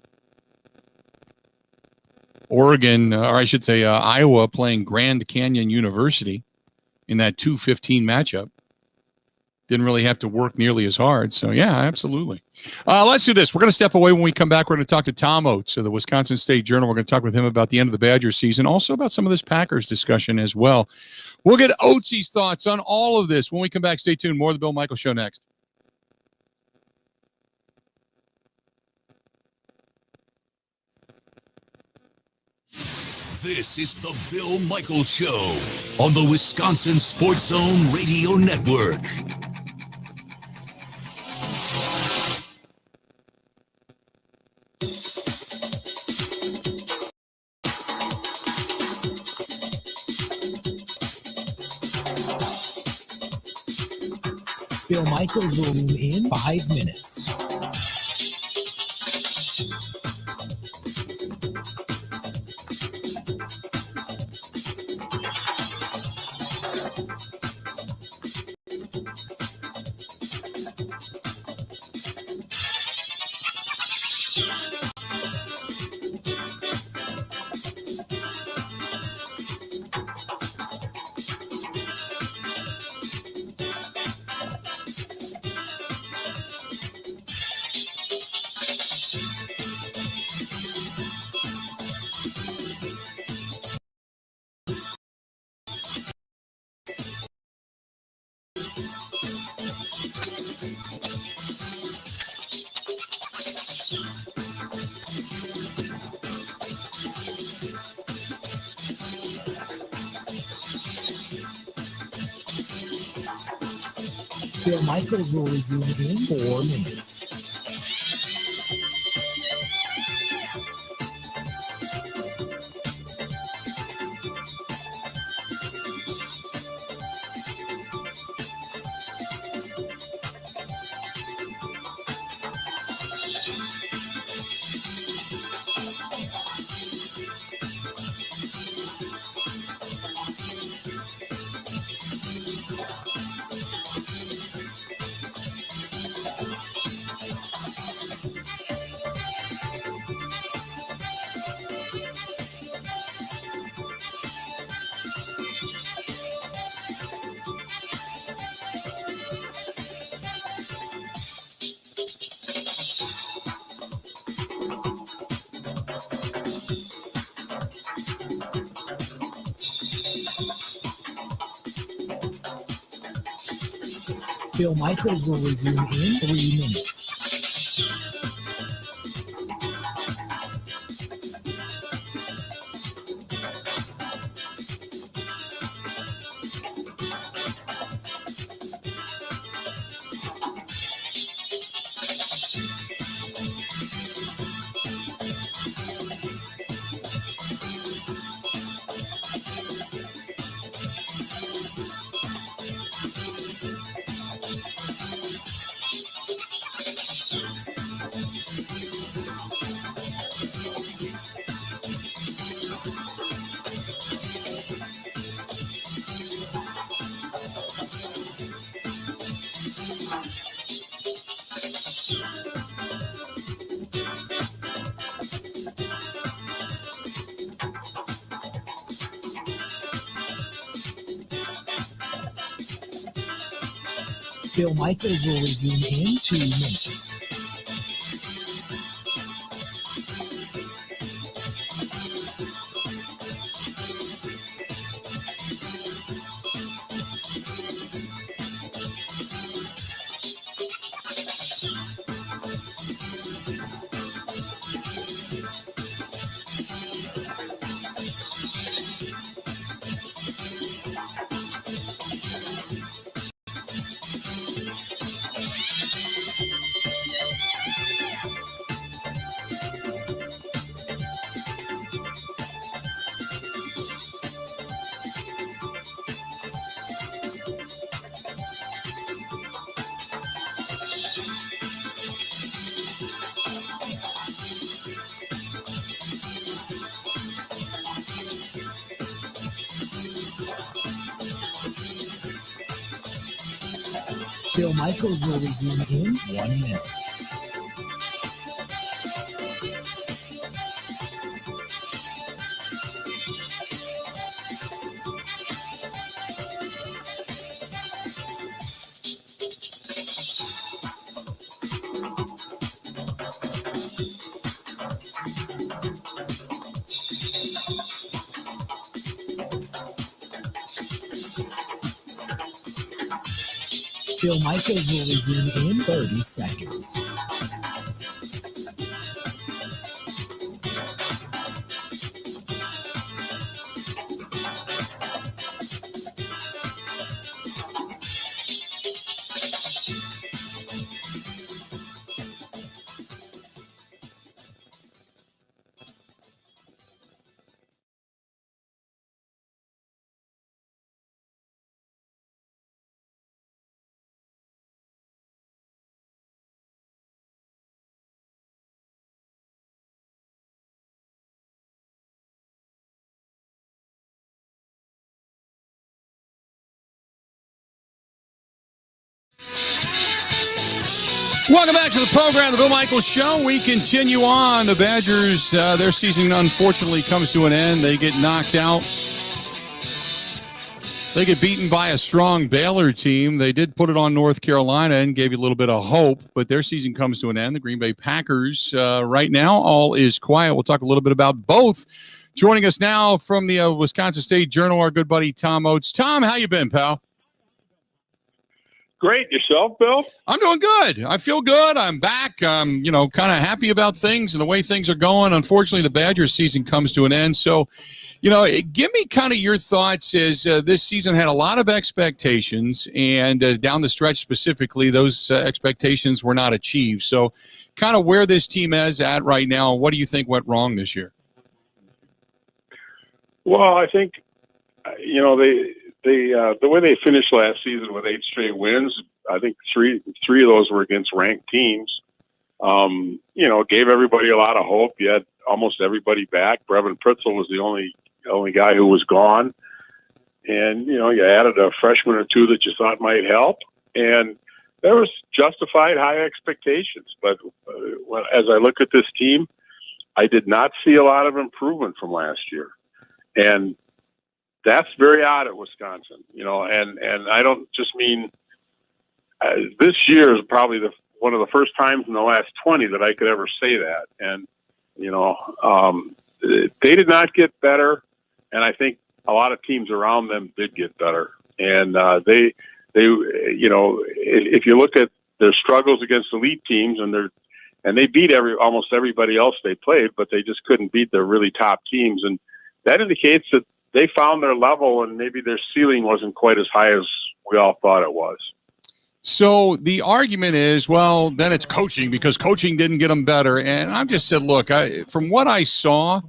Oregon, or I should say Iowa, playing Grand Canyon University in that 2-15 matchup. Didn't really have to work nearly as hard. So, yeah, absolutely. Let's do this. We're going to step away. When we come back, we're going to talk to Tom Oates of the Wisconsin State Journal. We're going to talk with him about the end of the Badgers season, also about some of this Packers discussion as well. We'll get Oates' thoughts on all of this when we come back. Stay tuned. More of the Bill Michaels Show next. This is the Bill Michaels Show on the Wisconsin Sports Zone Radio Network. Bill Michaels will zoom in 5 minutes. Bill Michaels will resume in 4 minutes. Bill Michaels will resume in 3 minutes. Bill Michaels will resume in 2 minutes. Bill Michaels will resume in 1 minute. Bill Michaels will resume in 30 seconds. Welcome back to the program, The Bill Michaels Show. We continue on. The Badgers, their season unfortunately comes to an end. They get knocked out. They get beaten by a strong Baylor team. They did put it on North Carolina and gave you a little bit of hope, but their season comes to an end. The Green Bay Packers, right now, all is quiet. We'll talk a little bit about both. Joining us now from the Wisconsin State Journal, our good buddy Tom Oates. Tom, how you been, pal? Great. Yourself, Bill? I'm doing good. I feel good. I'm back. I'm, kind of happy about things and the way things are going. Unfortunately, the Badgers season comes to an end. So, give me kind of your thoughts as this season had a lot of expectations, and down the stretch specifically, those expectations were not achieved. So kind of where this team is at right now, what do you think went wrong this year? Well, I think, the way they finished last season with 8 straight wins, I think three of those were against ranked teams. Gave everybody a lot of hope. You had almost everybody back. Brevin Pritzel was the only guy who was gone, and you added a freshman or two that you thought might help, and there was justified high expectations. But as I look at this team, I did not see a lot of improvement from last year, and that's very odd at Wisconsin, and I don't just mean this year is probably one of the first times in the last 20 that I could ever say that. And, they did not get better. And I think a lot of teams around them did get better. And if you look at their struggles against elite teams and and they beat almost everybody else they played, but they just couldn't beat the really top teams. And that indicates that they found their level, and maybe their ceiling wasn't quite as high as we all thought it was. So the argument is, well, then it's coaching because coaching didn't get them better. And I've just said, look, from what I saw,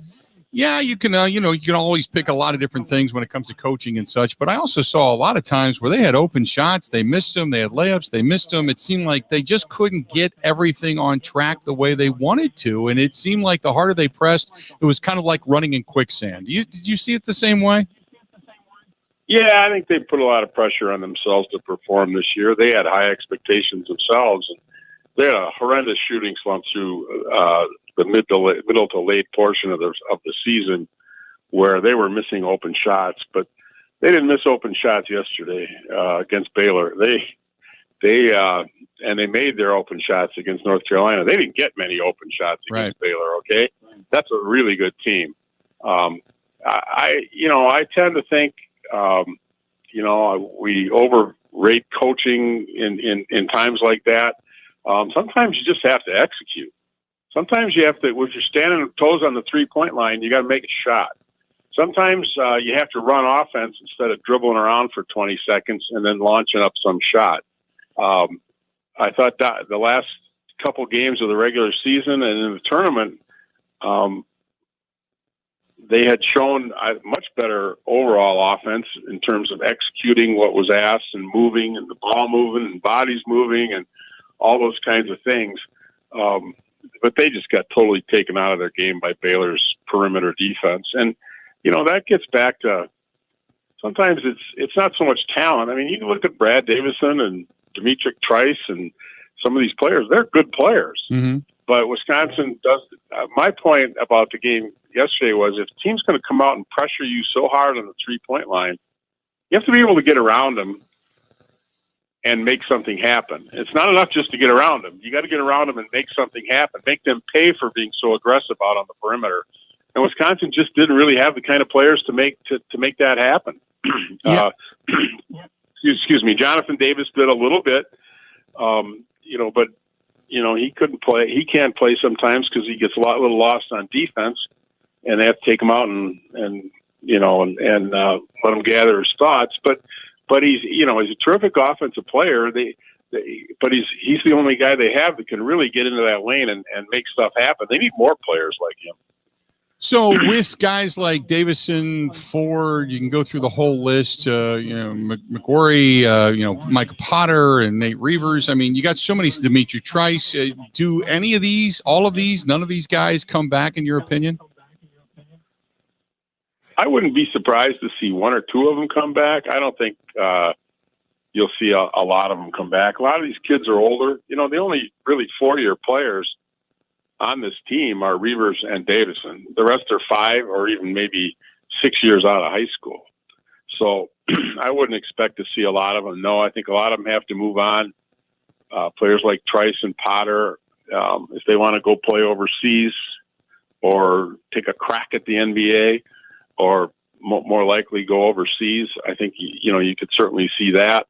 yeah, you can, you can always pick a lot of different things when it comes to coaching and such. But I also saw a lot of times where they had open shots, they missed them, they had layups, they missed them. It seemed like they just couldn't get everything on track the way they wanted to. And it seemed like the harder they pressed, it was kind of like running in quicksand. Did you see it the same way? Yeah, I think they put a lot of pressure on themselves to perform this year. They had high expectations themselves, and they had a horrendous shooting slump through the middle to late portion of the season, where they were missing open shots. But they didn't miss open shots yesterday against Baylor. They made their open shots against North Carolina. They didn't get many open shots against Baylor. Okay, that's a really good team. I tend to think. We overrate coaching in times like that. Sometimes you just have to execute. Sometimes you have to, if you're standing toes on the 3-point line, you got to make a shot. Sometimes you have to run offense instead of dribbling around for 20 seconds and then launching up some shot. I thought that the last couple games of the regular season and in the tournament, they had shown a much better overall offense in terms of executing what was asked and moving and the ball moving and bodies moving and all those kinds of things. But they just got totally taken out of their game by Baylor's perimeter defense. And, that gets back to sometimes it's not so much talent. I mean, you can look at Brad Davison and Dimitri Trice and some of these players. They're good players. Mm-hmm. But Wisconsin does my point about the game yesterday was if a team's going to come out and pressure you so hard on the 3-point line, you have to be able to get around them and make something happen. It's not enough just to get around them. You got to get around them and make something happen. Make them pay for being so aggressive out on the perimeter. And Wisconsin just didn't really have the kind of players to make that happen. Yeah. Excuse me. Jonathan Davis did a little bit, but he couldn't play. He can't play sometimes because he gets a little lost on defense, and they have to take him out and let him gather his thoughts. But he's he's a terrific offensive player. But he's the only guy they have that can really get into that lane and make stuff happen. They need more players like him. So with guys like Davison, Ford, you can go through the whole list. McGorry, Mike Potter, and Nate Reavers. I mean, you got so many. Dimitri Trice. Do any of these, all of these, none of these guys come back in your opinion? I wouldn't be surprised to see one or two of them come back. I don't think you'll see a lot of them come back. A lot of these kids are older. The only really 4-year players on this team are Reavers and Davison. The rest are 5 or even maybe 6 years out of high school. So I wouldn't expect to see a lot of them. No, I think a lot of them have to move on. Players like Trice and Potter, if they want to go play overseas or take a crack at the NBA or more likely go overseas, I think, you could certainly see that.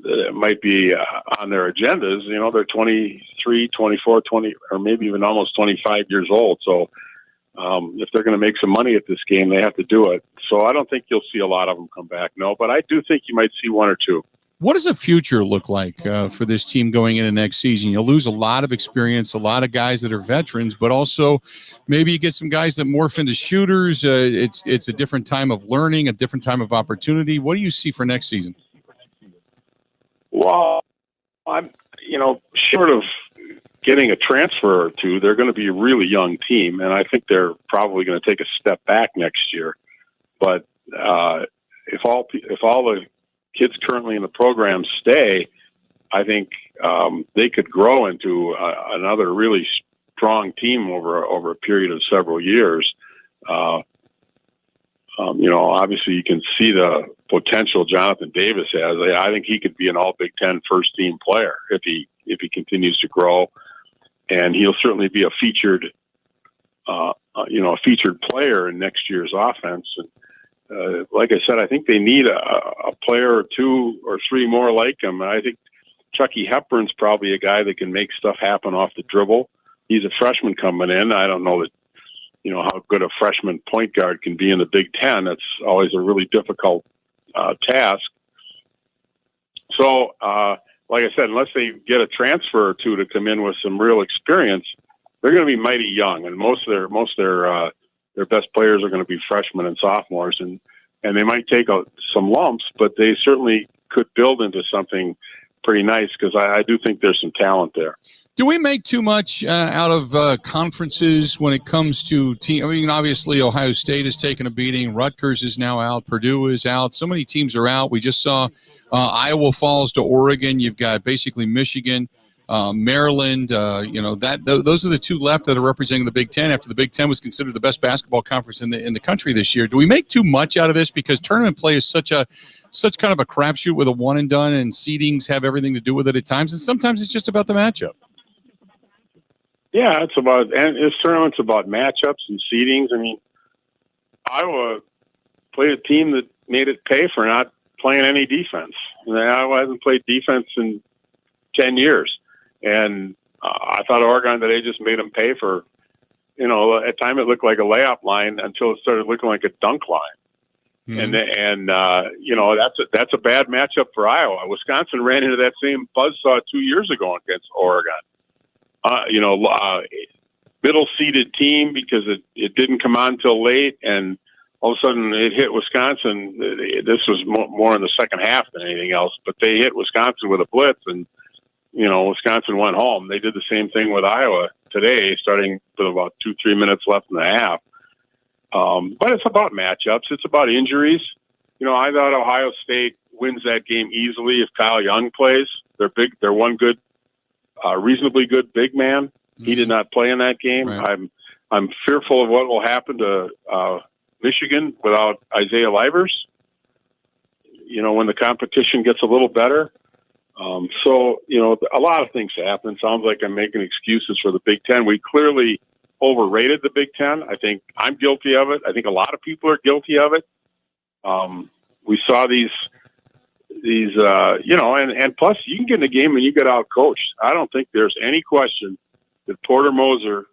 It might be on their agendas. They're 23, 24, 20, or maybe even almost 25 years old. So if they're going to make some money at this game, they have to do it. So I don't think you'll see a lot of them come back. No, but I do think you might see one or two. What does the future look like for this team going into next season? You'll lose a lot of experience, a lot of guys that are veterans, but also maybe you get some guys that morph into shooters. It's a different time of learning, a different time of opportunity. What do you see for next season? Well, I'm, short of getting a transfer or two, they're going to be a really young team, and I think they're probably going to take a step back next year. But if all the kids currently in the program stay, I think they could grow into another really strong team over a period of several years. Obviously you can see the potential Jonathan Davis has. I think he could be an all Big Ten first team player if he continues to grow, and he'll certainly be a featured player in next year's offense. And like I said, I think they need a player or 2 or 3 more like him. And I think Chucky Hepburn's probably a guy that can make stuff happen off the dribble. He's a freshman coming in. I don't know that, how good a freshman point guard can be in the Big Ten. That's always a really difficult task. So, like I said, unless they get a transfer or two to come in with some real experience, they're going to be mighty young, and most of their best players are going to be freshmen and sophomores, and they might take some lumps, but they certainly could build into something pretty nice, because I do think there's some talent there. Do we make too much out of conferences when it comes to team? I mean, obviously Ohio State has taken a beating. Rutgers is now out. Purdue is out. So many teams are out. We just saw Iowa falls to Oregon. You've got basically Michigan, Maryland. Those are the two left that are representing the Big Ten after the Big Ten was considered the best basketball conference in the country this year. Do we make too much out of this because tournament play is such kind of a crapshoot with a one and done, and seedings have everything to do with it at times, and sometimes it's just about the matchup? Yeah, this tournament's about matchups and seedings. I mean, Iowa played a team that made it pay for not playing any defense. And Iowa hasn't played defense in 10 years. And I thought Oregon today just made them pay for, at time it looked like a layup line until it started looking like a dunk line. Mm-hmm. That's a bad matchup for Iowa. Wisconsin ran into that same buzzsaw 2 years ago against Oregon. Middle seeded team because it didn't come on till late, and all of a sudden it hit Wisconsin. This was more in the second half than anything else, but they hit Wisconsin with a blitz, and Wisconsin went home. They did the same thing with Iowa today, starting with about 2-3 minutes left in the half. But it's about matchups. It's about injuries. I thought Ohio State wins that game easily if Kyle Young plays. They're one good. Reasonably good big man. He did not play in that game. Right. I'm fearful of what will happen to Michigan without Isaiah Livers. When the competition gets a little better. A lot of things happen. Sounds like I'm making excuses for the Big Ten. We clearly overrated the Big Ten. I think I'm guilty of it. I think a lot of people are guilty of it. We saw these. And plus you can get in a game and you get out coached. I don't think there's any question that Porter Moser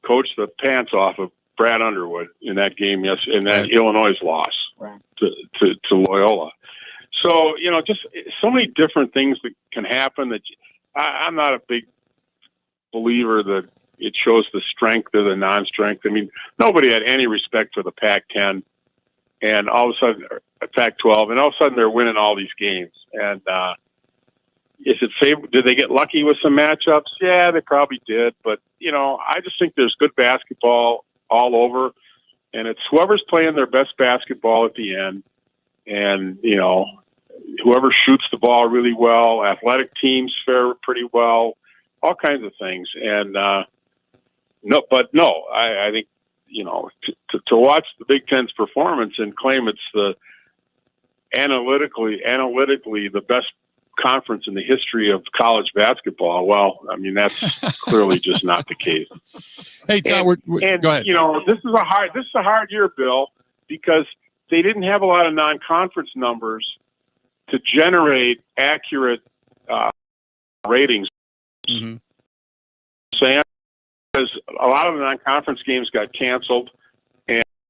coached the pants off of Brad Underwood in that game, in that Illinois loss to Loyola. So, just so many different things that can happen that I'm not a big believer that it shows the strength or the non-strength. I mean, nobody had any respect for the Pac-10. And all of a sudden, Pac-12, and all of a sudden they're winning all these games. And did they get lucky with some matchups? Yeah, they probably did. But, I just think there's good basketball all over. And it's whoever's playing their best basketball at the end. And, whoever shoots the ball really well, athletic teams fare pretty well, all kinds of things. And, I think, to watch the Big Ten's performance and claim it's the analytically the best conference in the history of college basketball. Well, I mean, that's clearly just not the case. Hey, Tom, go ahead. This is a hard year, Bill, because they didn't have a lot of non-conference numbers to generate accurate ratings. Mm-hmm. Because a lot of the non-conference games got canceled,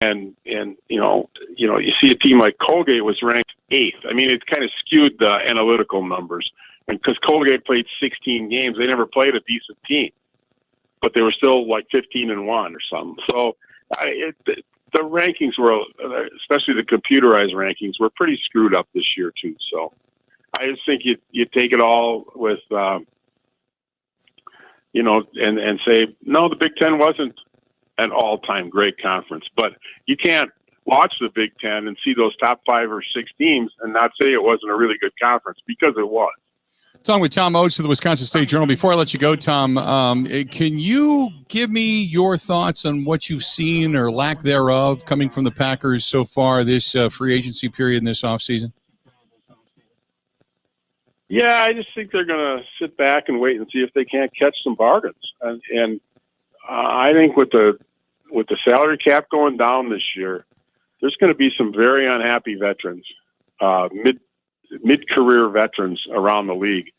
and you see a team like Colgate was ranked 8th. I mean, it kind of skewed the analytical numbers, and because Colgate played 16 games, they never played a decent team, but they were still like 15-1 or something. So the rankings were, especially the computerized rankings, were pretty screwed up this year too. So I just think you take it all with. And say, no, the Big Ten wasn't an all-time great conference. But you can't watch the Big Ten and see those top 5 or 6 teams and not say it wasn't a really good conference, because it was. Talking with Tom Oates of the Wisconsin State Journal. Before I let you go, Tom, can you give me your thoughts on what you've seen or lack thereof coming from the Packers so far this free agency period in this offseason? Yeah, I just think they're going to sit back and wait and see if they can't catch some bargains. And I think with the salary cap going down this year, there's going to be some very unhappy veterans, mid-career veterans around the league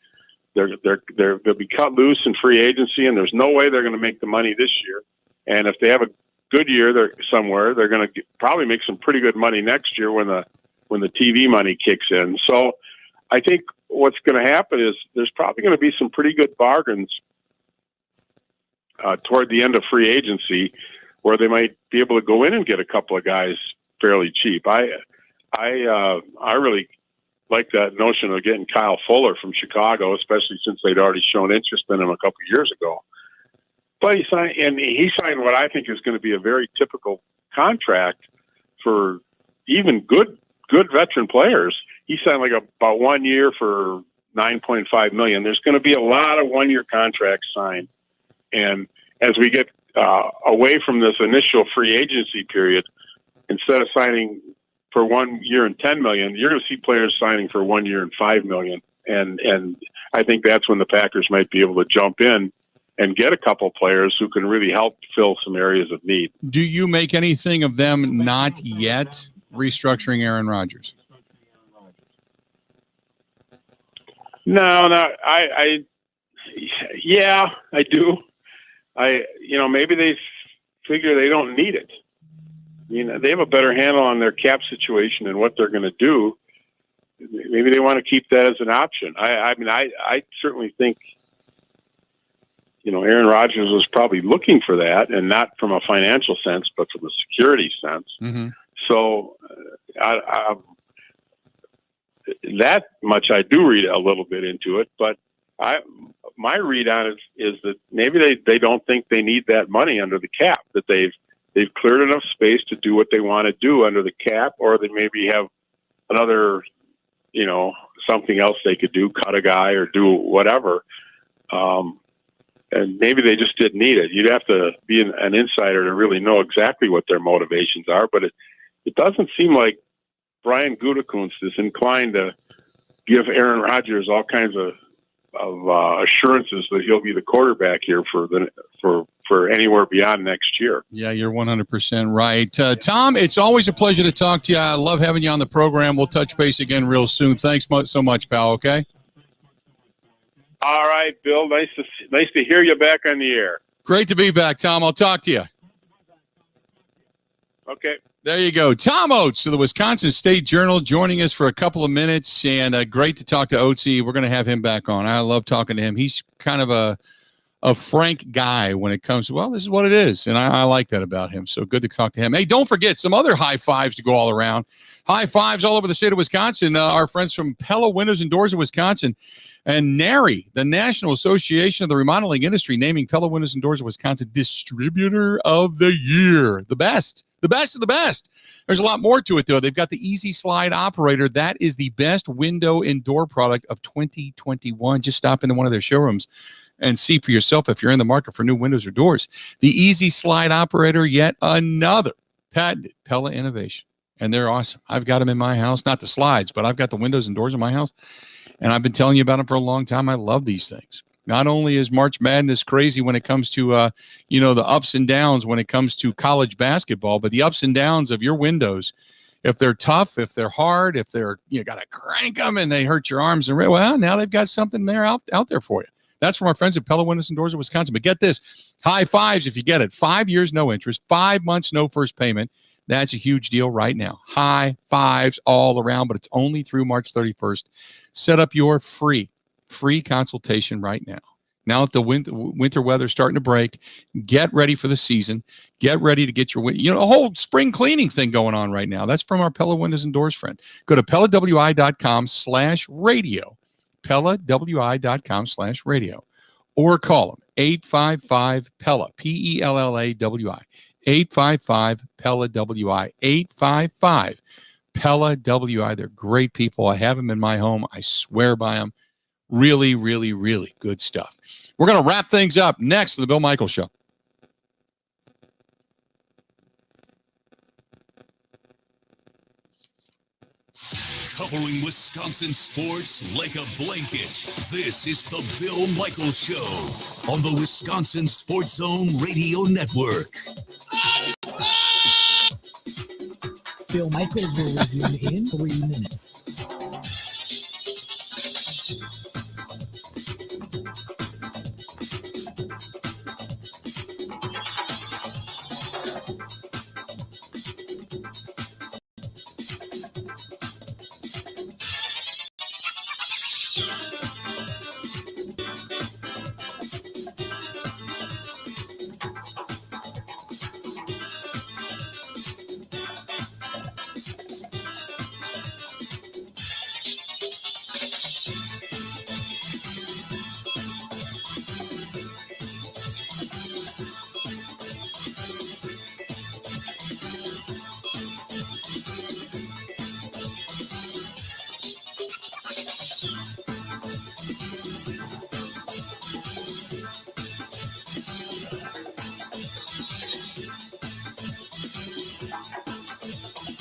They'll be cut loose in free agency, and there's no way they're going to make the money this year. And if they have a good year they're going to probably make some pretty good money next year when the TV money kicks in. So I think what's going to happen is there's probably going to be some pretty good bargains toward the end of free agency where they might be able to go in and get a couple of guys fairly cheap. I really like that notion of getting Kyle Fuller from Chicago, especially since they'd already shown interest in him a couple of years ago. But he signed what I think is going to be a very typical contract for even good veteran players. He signed like about 1 year for $9.5 million. There's going to be a lot of 1 year contracts signed. And as we get away from this initial free agency period, instead of signing for 1 year and $10 million, you're going to see players signing for 1 year and $5 million. And I think that's when the Packers might be able to jump in and get a couple players who can really help fill some areas of need. Do you make anything of them not yet restructuring Aaron Rodgers? No, yeah, I do. Maybe they figure they don't need it. They have a better handle on their cap situation and what they're going to do. Maybe they want to keep that as an option. I certainly think, Aaron Rodgers was probably looking for that, and not from a financial sense, but from a security sense. Mm-hmm. So that much I do read a little bit into it, but my read on it is that maybe they don't think they need that money under the cap, that they've cleared enough space to do what they want to do under the cap, or they maybe have another, something else they could do, cut a guy or do whatever. And maybe they just didn't need it. You'd have to be an insider to really know exactly what their motivations are, but it doesn't seem like Brian Gutekunst is inclined to give Aaron Rodgers all kinds of assurances that he'll be the quarterback here for anywhere beyond next year. Yeah, you're 100% right. Tom, it's always a pleasure to talk to you. I love having you on the program. We'll touch base again real soon. Thanks so much, pal, okay? All right, Bill. Nice to hear you back on the air. Great to be back, Tom. I'll talk to you. Okay. There you go. Tom Oates of the Wisconsin State Journal joining us for a couple of minutes, and great to talk to Oatesy. We're going to have him back on. I love talking to him. He's kind of a frank guy when it comes to, this is what it is, and I like that about him. So good to talk to him. Hey, don't forget some other high fives to go all around. High fives all over the state of Wisconsin. Our friends from Pella Windows and Doors of Wisconsin and NARI, the National Association of the Remodeling Industry, naming Pella Windows and Doors of Wisconsin Distributor of the Year. The best of the best. There's a lot more to it, though. They've got the Easy Slide Operator. That is the best window and door product of 2021. Just stop into one of their showrooms and see for yourself if you're in the market for new windows or doors. The Easy Slide Operator, yet another patented Pella innovation. And they're awesome. I've got them in my house. Not the slides, but I've got the windows and doors in my house. And I've been telling you about them for a long time. I love these things. Not only is March Madness crazy when it comes to, the ups and downs when it comes to college basketball, but the ups and downs of your windows, if they're tough, if they're hard, if they're, you got to crank them and they hurt your arms, and now they've got something there out there for you. That's from our friends at Pella Windows and Doors of Wisconsin. But get this, high fives if you get it. 5 years, no interest, 5 months, no first payment. That's a huge deal right now. High fives all around, but it's only through March 31st. Set up your free consultation right now. Now that the winter weather's starting to break, get ready for the season. Get ready to get your, a whole spring cleaning thing going on right now. That's from our Pella Windows and Doors friend. Go to PellaWI.com/radio. PellaWI.com/radio. Or call them 855-PELLA, PELLAWI. 855-PELLA-WI. 855-PELLA-WI. They're great people. I have them in my home. I swear by them. Really, really, really good stuff. We're going to wrap things up next on the Bill Michaels Show. Covering Wisconsin sports like a blanket. This is the Bill Michaels Show on the Wisconsin Sports Zone Radio Network. Bill Michaels will resume in 3 minutes.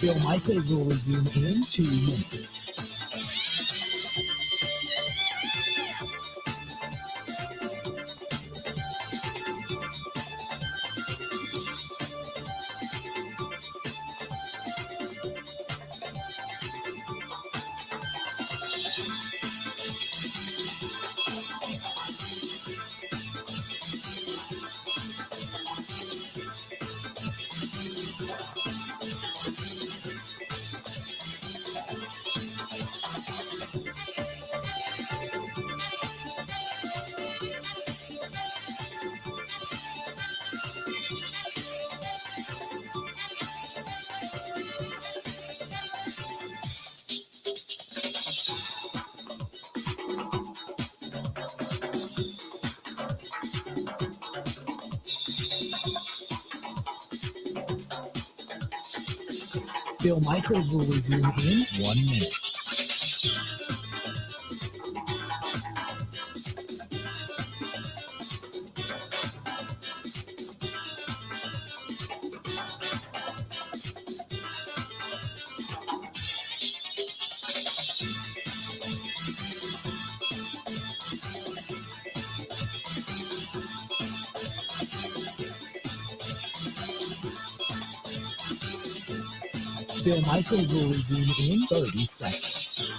Bill Michaels will resume in 2 minutes. Bill Michaels will resume in 1 minute. Bill Michaels will resume in 30 seconds.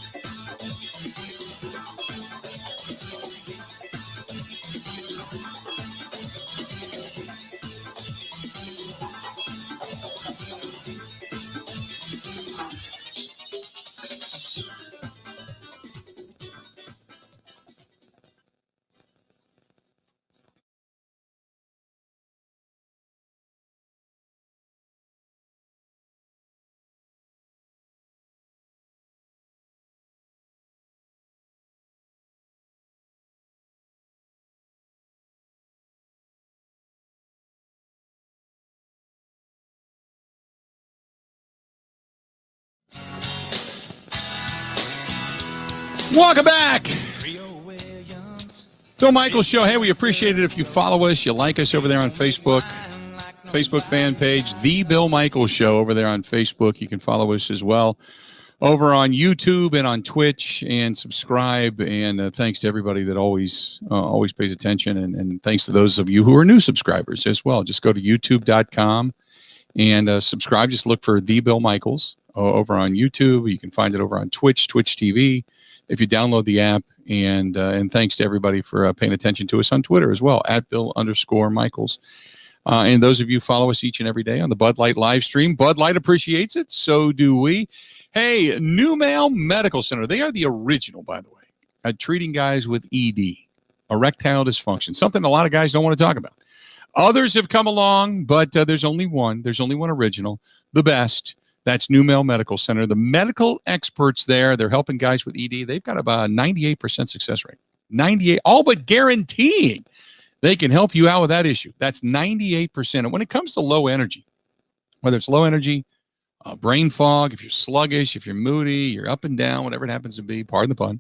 Welcome back. Bill Michaels Show. Hey, we appreciate it if you follow us, you like us over there on Facebook fan page, The Bill Michaels Show over there on Facebook. You can follow us as well over on YouTube and on Twitch, and subscribe. And thanks to everybody that always pays attention. And thanks to those of you who are new subscribers as well. Just go to youtube.com and subscribe. Just look for The Bill Michaels over on YouTube. You can find it over on Twitch TV. If you download the app, and thanks to everybody for paying attention to us on Twitter as well, at Bill_Michaels. And those of you who follow us each and every day on the Bud Light live stream. Bud Light appreciates it. So do we. Hey, New Male Medical Center. They are the original, by the way, at treating guys with ED, erectile dysfunction, something a lot of guys don't want to talk about. Others have come along, but there's only one. There's only one original, the best. That's New Male Medical Center. The medical experts there, they're helping guys with ED. They've got about a 98% success rate. 98, all but guaranteeing they can help you out with that issue. That's 98%. And when it comes to low energy, whether it's low energy, brain fog, if you're sluggish, if you're moody, you're up and down, whatever it happens to be, pardon the pun,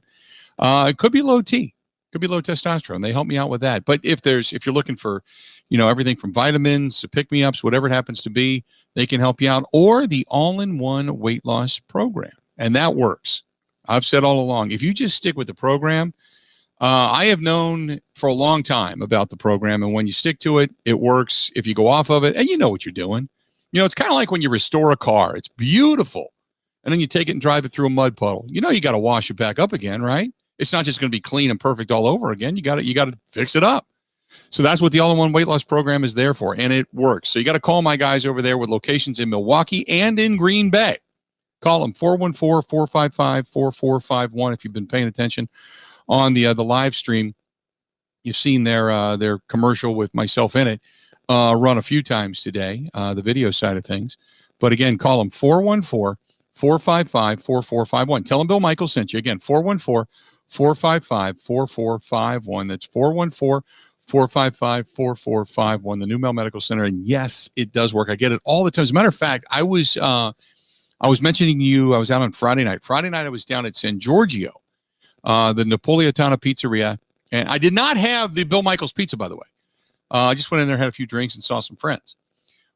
it could be low T. Could be low testosterone. They help me out with that. But if you're looking for, everything from vitamins to pick-me-ups, whatever it happens to be, they can help you out. Or the all-in-one weight loss program. And that works. I've said all along, if you just stick with the program, I have known for a long time about the program. And when you stick to it, it works. If you go off of it, and you know what you're doing. It's kind of like when you restore a car. It's beautiful. And then you take it and drive it through a mud puddle. You got to wash it back up again, right? It's not just going to be clean and perfect all over again. You got to fix it up. So that's what the all-in-one weight loss program is there for, and it works. So you got to call my guys over there with locations in Milwaukee and in Green Bay. Call them 414-455-4451 if you've been paying attention on the live stream. You've seen their commercial with myself in it run a few times today, the video side of things. But again, call them 414-455-4451. Tell them Bill Michaels sent you. Again, 414-455-4451. That's 414-455-4451, the New Male Medical Center. And yes, it does work. I get it all the time. As a matter of fact, I was mentioning to you, I was out on Friday night. Friday night, I was down at San Giorgio, the Napolitana Pizzeria. And I did not have the Bill Michaels pizza, by the way. I just went in there, had a few drinks, and saw some friends.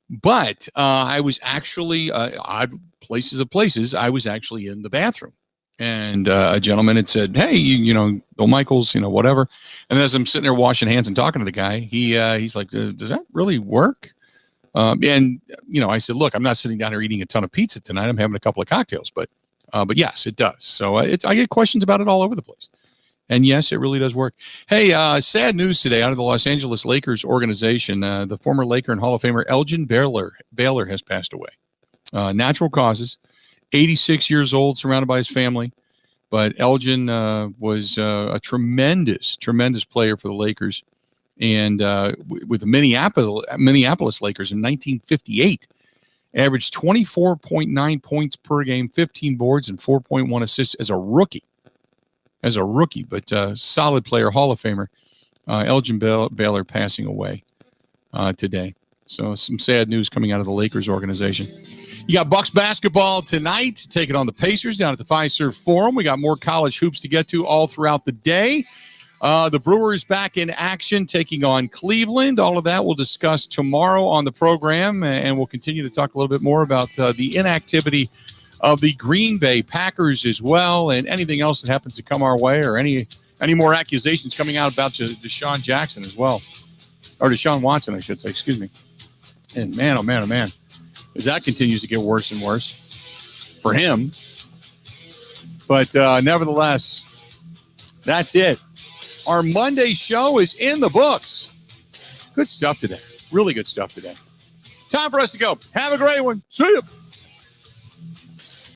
But I was actually, odd places of places, I was actually in the bathroom. And a gentleman had said, hey, Bill Michaels, whatever. And as I'm sitting there washing hands and talking to the guy, he's like, does that really work? And I said, look, I'm not sitting down here eating a ton of pizza tonight. I'm having a couple of cocktails, but yes, it does. So I get questions about it all over the place. And yes, it really does work. Hey, sad news today out of the Los Angeles Lakers organization. The former Laker and Hall of Famer Elgin Baylor has passed away. Natural causes, 86 years old, surrounded by his family. But Elgin was a tremendous player for the Lakers. And with the Minneapolis Lakers in 1958, averaged 24.9 points per game, 15 boards, and 4.1 assists as a rookie. But solid player, Hall of Famer, Elgin Baylor passing away today. So some sad news coming out of the Lakers organization. You got Bucks basketball tonight, taking on the Pacers down at the Fiserv Forum. We got more college hoops to get to all throughout the day. The Brewers back in action, taking on Cleveland. All of that we'll discuss tomorrow on the program, and we'll continue to talk a little bit more about the inactivity of the Green Bay Packers as well, and anything else that happens to come our way, or any more accusations coming out about Deshaun Jackson as well, or Deshaun Watson, I should say. Excuse me. And man, oh man, as that continues to get worse and worse for him. But nevertheless, that's it. Our Monday show is in the books. Good stuff today. Really good stuff today. Time for us to go. Have a great one. See you.